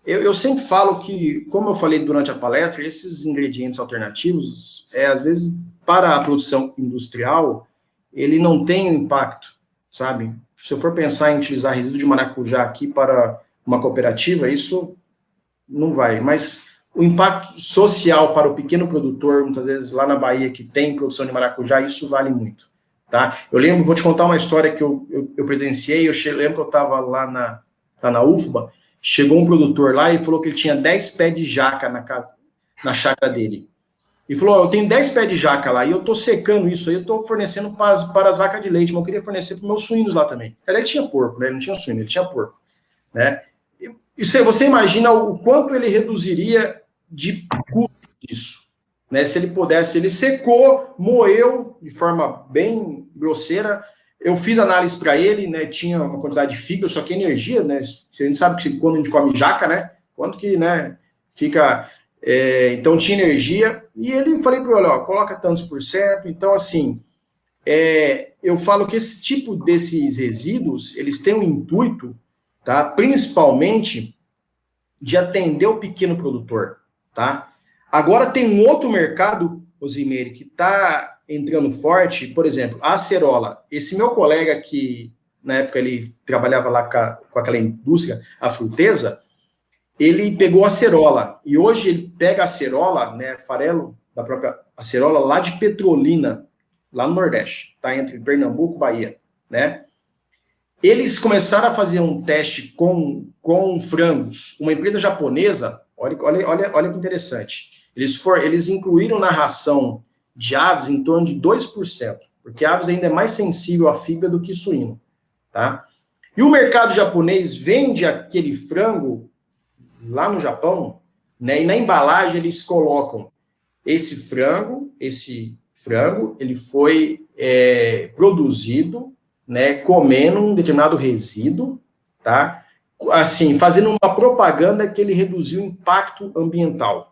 Eu sempre falo que, como eu falei durante a palestra, esses ingredientes alternativos, às vezes, para a produção industrial, ele não tem impacto, sabe? Se eu for pensar em utilizar resíduo de maracujá aqui para uma cooperativa, isso não vai. Mas o impacto social para o pequeno produtor, muitas vezes lá na Bahia, que tem produção de maracujá, isso vale muito. Tá? Eu lembro, vou te contar uma história que eu presenciei, lembro que eu estava lá na UFBA, chegou um produtor lá e falou que ele tinha 10 pés de jaca na chácara dele. E falou, eu tenho 10 pés de jaca lá, e eu estou secando isso aí, eu estou fornecendo para as vacas de leite, mas eu queria fornecer para os meus suínos lá também. Ele tinha porco, né? Ele não tinha suíno, ele tinha porco. Né? Isso, você imagina o quanto ele reduziria de custo disso. Né? Se ele pudesse, ele secou, moeu de forma bem grosseira. Eu fiz análise para ele, né? Tinha uma quantidade de fígado, só que energia, né? A gente sabe que quando a gente come jaca, né? Quanto que, né? Fica. Então tinha energia, e ele falei para ele, ó, coloca tantos por cento. Então, assim, eu falo que esse tipo desses resíduos, eles têm um intuito, tá? Principalmente de atender o pequeno produtor, tá? Agora tem um outro mercado, Osimeire, que está entrando forte, por exemplo, a acerola. Esse meu colega que, na época, ele trabalhava lá com aquela indústria, a Fruteza, ele pegou a acerola, e hoje ele pega a acerola, né, farelo da própria acerola, lá de Petrolina, lá no Nordeste, tá? Entre Pernambuco e Bahia, né? Eles começaram a fazer um teste com frangos. Uma empresa japonesa, olha que interessante. Eles incluíram na ração de aves em torno de 2%, porque aves ainda é mais sensível à fibra do que suíno, tá? E o mercado japonês vende aquele frango lá no Japão, né? E na embalagem eles colocam esse frango, ele foi produzido, né, comendo um determinado resíduo, tá? Assim, fazendo uma propaganda que ele reduziu o impacto ambiental.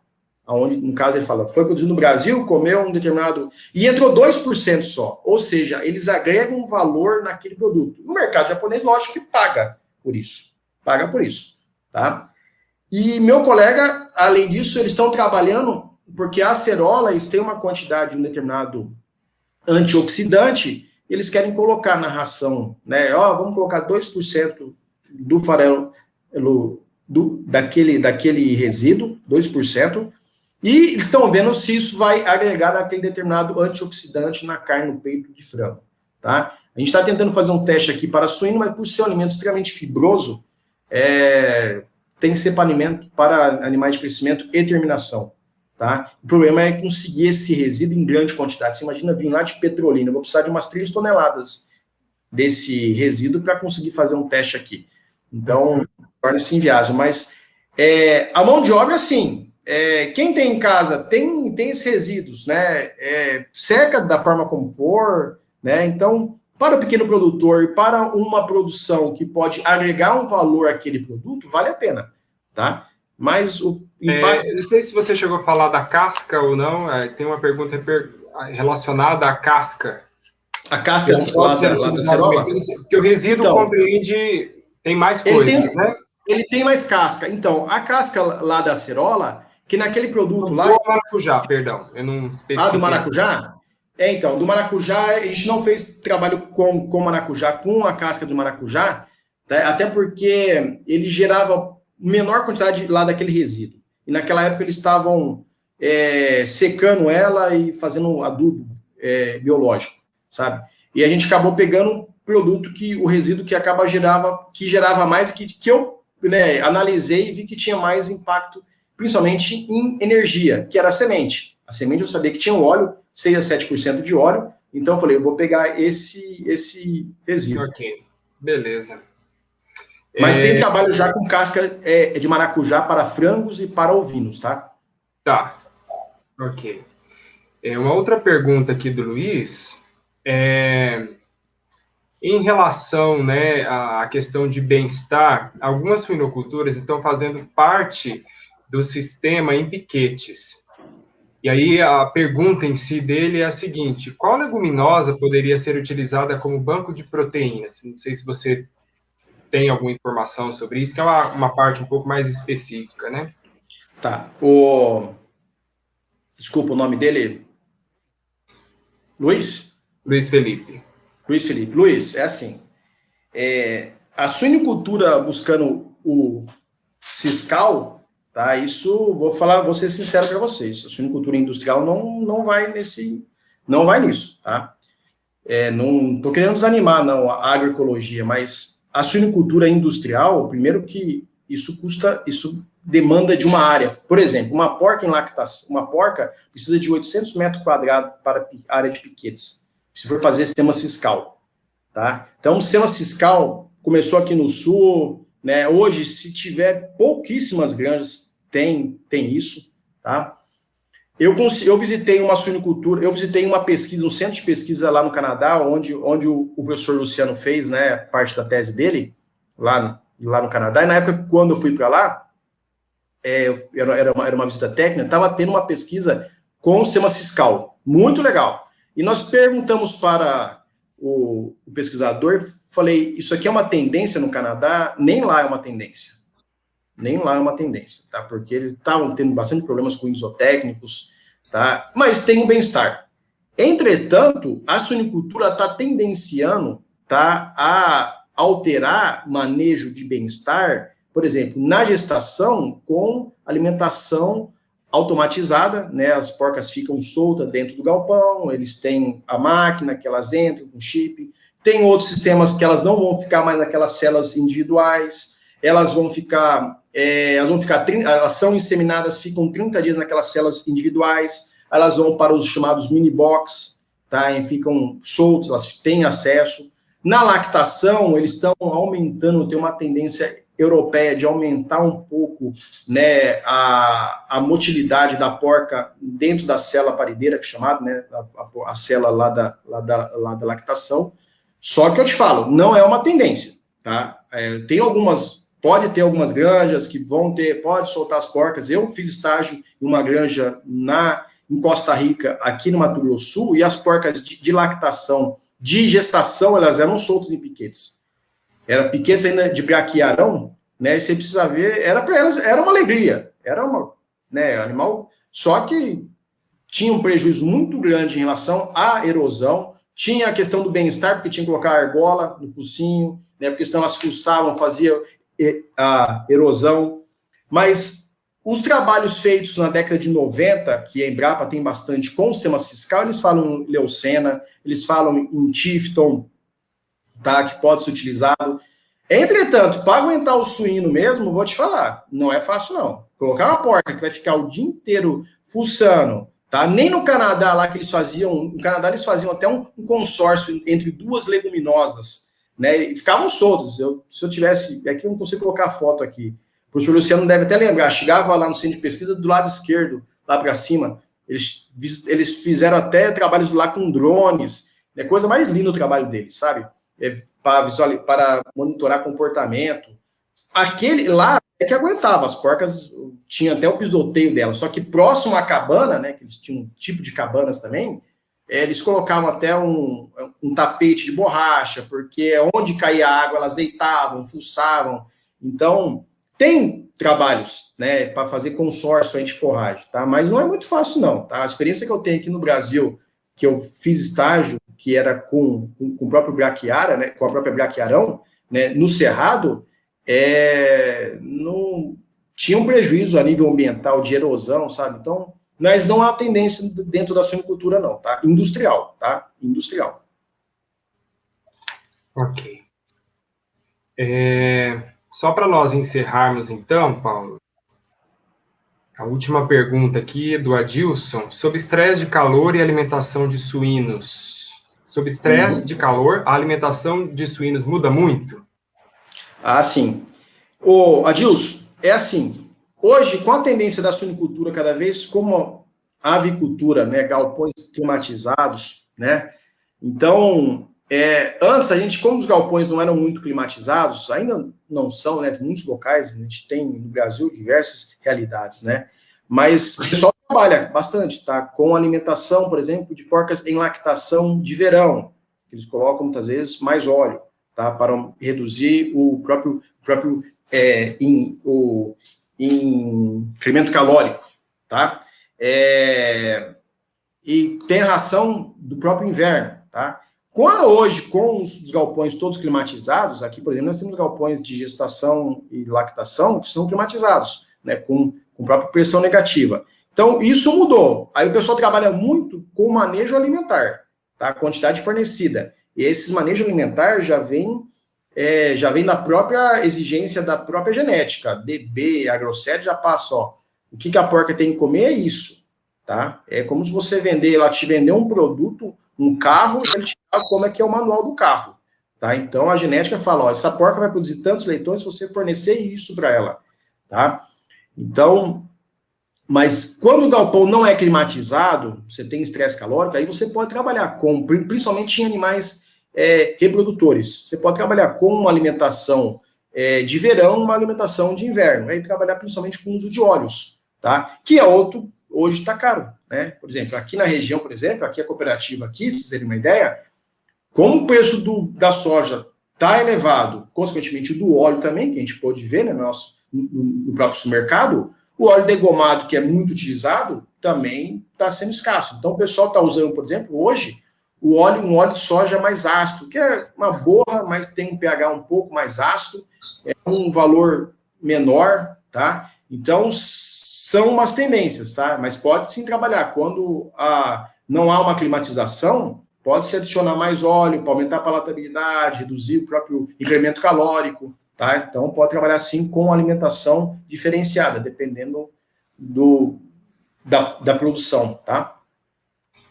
Onde, no caso, ele fala, foi produzido no Brasil, comeu um determinado... E entrou 2% só. Ou seja, eles agregam um valor naquele produto. O mercado japonês, lógico que paga por isso. Paga por isso, tá? E meu colega, além disso, eles estão trabalhando, porque a acerola, eles têm uma quantidade de um determinado antioxidante, eles querem colocar na ração, né? Ó, vamos colocar 2% do farelo, daquele resíduo, 2%, e eles estão vendo se isso vai agregar naquele determinado antioxidante na carne, no peito de frango, tá? A gente está tentando fazer um teste aqui para suíno, mas por ser um alimento extremamente fibroso, tem que ser para animais de crescimento e terminação, tá? O problema é conseguir esse resíduo em grande quantidade. Você imagina vir lá de Petrolina, eu vou precisar de umas 3 toneladas desse resíduo para conseguir fazer um teste aqui. Então, torna-se inviável. Mas a mão de obra, sim. Quem tem em casa tem esses resíduos, né? Seca da forma como for, né? Então, para o pequeno produtor e para uma produção que pode agregar um valor àquele produto, vale a pena, tá? Mas o impacto... não sei se você chegou a falar da casca ou não, tem uma pergunta relacionada à casca. A casca lá da cerola? Porque o resíduo compreende, tem mais coisas, né? Ele tem mais casca. Então, a casca lá da acerola, que naquele produto lá... Do maracujá, perdão, eu não especifiquei. Do maracujá? Então, do maracujá, a gente não fez trabalho com maracujá, com a casca do maracujá, tá? Até porque ele gerava menor quantidade lá daquele resíduo. E naquela época eles estavam secando ela e fazendo adubo biológico, sabe? E a gente acabou pegando um produto o resíduo que gerava mais, que eu analisei e vi que tinha mais impacto, principalmente em energia, que era a semente. A semente eu sabia que tinha um óleo, 6 a 7% de óleo, então eu falei, eu vou pegar esse resíduo. Ok, beleza. Mas tem trabalho já com casca de maracujá para frangos e para ovinos, tá? Tá, ok. Uma outra pergunta aqui do Luiz, em relação, né, à questão de bem-estar, algumas suinoculturas estão fazendo parte do sistema em piquetes. E aí a pergunta em si dele é a seguinte: qual leguminosa poderia ser utilizada como banco de proteínas? Não sei se você tem alguma informação sobre isso, que é uma parte um pouco mais específica, né? Tá. Desculpa o nome dele. Luiz? Luiz Felipe. Luiz Felipe. Luiz, é assim. A suinocultura buscando o fiscal, tá? Isso, vou ser sincero para vocês, a suinocultura industrial não vai nisso, tá? Não estou querendo desanimar, não, a agroecologia, mas a suinocultura industrial, primeiro que isso demanda de uma área. Por exemplo, uma porca em lactação, uma porca precisa de 800 metros quadrados para área de piquetes, se for fazer sistema ciscal, tá? Então, o sistema ciscal começou aqui no sul, né? Hoje, se tiver pouquíssimas granjas, tem isso, tá? Eu visitei uma suinocultura, eu visitei uma pesquisa, um centro de pesquisa lá no Canadá, onde o professor Luciano fez, né, parte da tese dele, lá no Canadá, e na época, quando eu fui para lá, era uma visita técnica, estava tendo uma pesquisa com o sistema fiscal, muito legal. E nós perguntamos para o pesquisador, falei, isso aqui é uma tendência no Canadá? Nem lá é uma tendência. Nem lá é uma tendência, tá? Porque eles estavam tendo bastante problemas com isotécnicos, tá? Mas tem o bem-estar. Entretanto, a suinicultura está tendenciando, tá, a alterar manejo de bem-estar, por exemplo, na gestação, com alimentação automatizada, né? As porcas ficam soltas dentro do galpão, eles têm a máquina que elas entram com chip, tem outros sistemas que elas não vão ficar mais naquelas celas individuais, elas são inseminadas, ficam 30 dias naquelas células individuais, elas vão para os chamados mini box, tá? E ficam soltas, elas têm acesso. Na lactação, eles estão aumentando, tem uma tendência europeia de aumentar um pouco, né, a motilidade da porca dentro da célula parideira, que é chamada, né, a célula lá da lactação. Só que eu te falo, não é uma tendência, tá? Pode ter algumas granjas que pode soltar as porcas. Eu fiz estágio em uma granja em Costa Rica, aqui no Mato Grosso do Sul, e as porcas de lactação, de gestação, elas eram soltas em piquetes. Era piquetes ainda de braquiarão, né? E você precisa ver, para elas era uma alegria, animal, só que tinha um prejuízo muito grande em relação à erosão, tinha a questão do bem-estar, porque tinha que colocar argola no focinho, né? Porque senão elas fuçavam, faziam a erosão, mas os trabalhos feitos na década de 90, que a Embrapa tem bastante com o sistema fiscal, eles falam em leucena, eles falam em Tifton, tá, que pode ser utilizado. Entretanto, para aguentar o suíno mesmo, vou te falar, não é fácil não. Colocar uma porca que vai ficar o dia inteiro fuçando, tá? Nem no Canadá lá que eles faziam, até um consórcio entre duas leguminosas, né, e ficavam soltos. Se eu tivesse, aqui eu não consigo colocar a foto aqui, o professor Luciano deve até lembrar, chegava lá no centro de pesquisa do lado esquerdo, lá para cima, eles fizeram até trabalhos lá com drones, é coisa mais linda o trabalho deles, sabe? Para monitorar comportamento. Aquele lá é que aguentava, as porcas tinha até o pisoteio delas, só que próximo à cabana, né, que eles tinham um tipo de cabanas também, eles colocavam até um tapete de borracha, porque onde caía água, elas deitavam, fuçavam. Então, tem trabalhos, né, para fazer consórcio de forragem, tá? Mas não é muito fácil, não, tá? A experiência que eu tenho aqui no Brasil, que eu fiz estágio, que era com o próprio braquiara, né, com a própria braquiarão, né, no Cerrado, não tinha um prejuízo a nível ambiental de erosão, sabe? Então, mas não há tendência dentro da suinocultura, não, tá? Industrial, tá? Industrial. Ok. Só para nós encerrarmos, então, Paulo, a última pergunta aqui do Adilson, sobre estresse de calor e alimentação de suínos. Sobre estresse de calor, a alimentação de suínos muda muito? Ah, sim. Adilson, é assim, hoje, com a tendência da suinicultura cada vez como a avicultura, né, galpões climatizados, né, então, antes a gente, como os galpões não eram muito climatizados, ainda não são, né, muitos locais, a gente tem no Brasil diversas realidades, né, mas o pessoal trabalha bastante, tá, com alimentação, por exemplo, de porcas em lactação de verão, eles colocam muitas vezes mais óleo, tá, para reduzir o próprio incremento calórico, tá? E tem ração do próprio inverno, tá? Hoje, com os galpões todos climatizados, aqui, por exemplo, nós temos galpões de gestação e lactação que são climatizados, né, com própria pressão negativa. Então, isso mudou. Aí o pessoal trabalha muito com o manejo alimentar, tá? A quantidade fornecida. E esses manejos alimentar já vem da própria exigência da própria genética. DB, AgroSed já passa, ó, o que a porca tem que comer é isso, tá? É como se você te vender um produto, um carro, e ele te fala como é que é o manual do carro, tá? Então, a genética fala, ó, essa porca vai produzir tantos leitões se você fornecer isso para ela, tá? Então, mas quando o galpão não é climatizado, você tem estresse calórico, aí você pode trabalhar principalmente em animais reprodutores. Você pode trabalhar com uma alimentação de verão, uma alimentação de inverno. Aí trabalhar principalmente com o uso de óleos, tá? Que é outro, hoje está caro, né? Por exemplo, aqui na região, por exemplo, aqui a cooperativa aqui, pra vocês terem uma ideia, como o preço da soja está elevado, consequentemente do óleo também, que a gente pode ver, né, no próprio supermercado, o óleo degomado, que é muito utilizado, também está sendo escasso. Então, o pessoal está usando, por exemplo, hoje, um óleo de soja mais ácido, que é uma borra, mas tem um pH um pouco mais ácido, é um valor menor, tá? Então, são umas tendências, tá? Mas pode sim trabalhar. Quando não há uma climatização, pode-se adicionar mais óleo para aumentar a palatabilidade, reduzir o próprio incremento calórico, tá? Então, pode trabalhar sim com alimentação diferenciada, dependendo da produção, tá?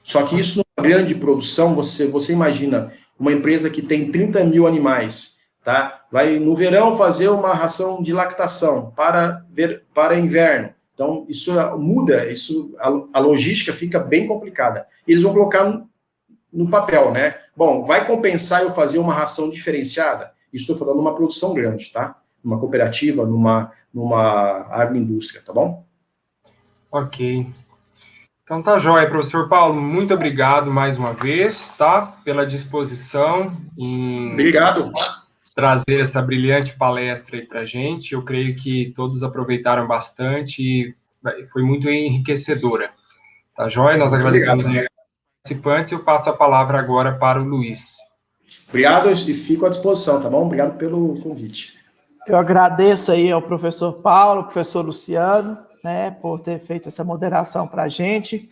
Só que isso, numa grande produção, você imagina uma empresa que tem 30 mil animais, tá? Vai, no verão, fazer uma ração de lactação para inverno. Então, isso muda, a logística fica bem complicada. Eles vão colocar no papel, né? Bom, vai compensar eu fazer uma ração diferenciada? Estou falando de uma produção grande, tá? Numa cooperativa, numa agroindústria, tá bom? Ok. Então tá jóia, professor Paulo, muito obrigado mais uma vez, tá? Pela disposição em Obrigado. Trazer essa brilhante palestra aí pra gente. Eu creio que todos aproveitaram bastante e foi muito enriquecedora. Tá jóia? Nós Muito agradecemos obrigado. aos participantes e eu passo a palavra agora para o Luiz. Obrigado e fico à disposição, tá bom? Obrigado pelo convite. Eu agradeço aí ao professor Paulo, ao professor Luciano, né, por ter feito essa moderação para a gente.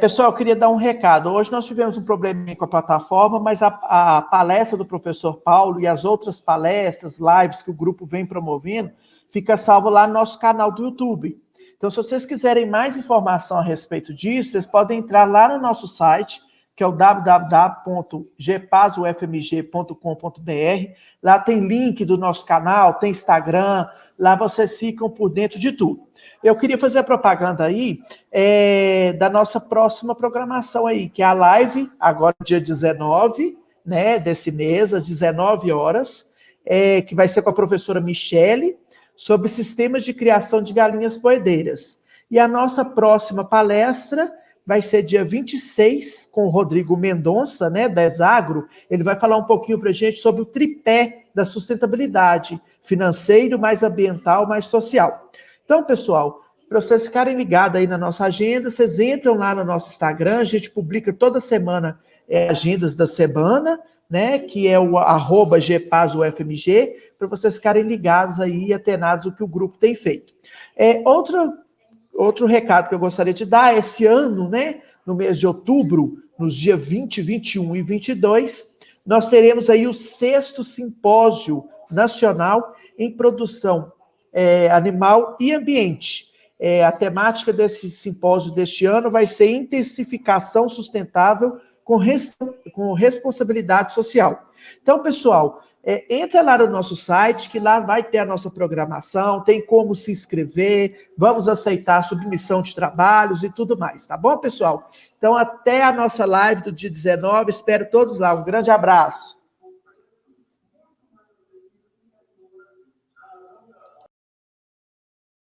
Pessoal, eu queria dar um recado. Hoje nós tivemos um probleminha com a plataforma, mas a palestra do professor Paulo e as outras palestras, lives que o grupo vem promovendo, fica salvo lá no nosso canal do YouTube. Então, se vocês quiserem mais informação a respeito disso, vocês podem entrar lá no nosso site, que é o www.gpasufmg.com.br. Lá tem link do nosso canal, tem Instagram, lá vocês ficam por dentro de tudo. Eu queria fazer a propaganda aí da nossa próxima programação aí, que é a live, agora dia 19, né, desse mês, às 19 horas, que vai ser com a professora Michele, sobre sistemas de criação de galinhas poedeiras. E a nossa próxima palestra vai ser dia 26, com o Rodrigo Mendonça, né, da Exagro. Ele vai falar um pouquinho para a gente sobre o tripé da sustentabilidade, financeiro, mais ambiental, mais social. Então, pessoal, para vocês ficarem ligados aí na nossa agenda, vocês entram lá no nosso Instagram, a gente publica toda semana agendas da semana, né, que é o @gpasufmg, para vocês ficarem ligados aí e atenados o que o grupo tem feito. Outro recado que eu gostaria de dar, esse ano, né, no mês de outubro, nos dias 20, 21 e 22, nós teremos aí o 6º Simpósio Nacional em Produção Animal e Ambiente. A temática desse simpósio deste ano vai ser intensificação sustentável com responsabilidade social. Então, pessoal, entra lá no nosso site, que lá vai ter a nossa programação, tem como se inscrever, vamos aceitar submissão de trabalhos e tudo mais, tá bom, pessoal? Então, até a nossa live do dia 19, espero todos lá, um grande abraço.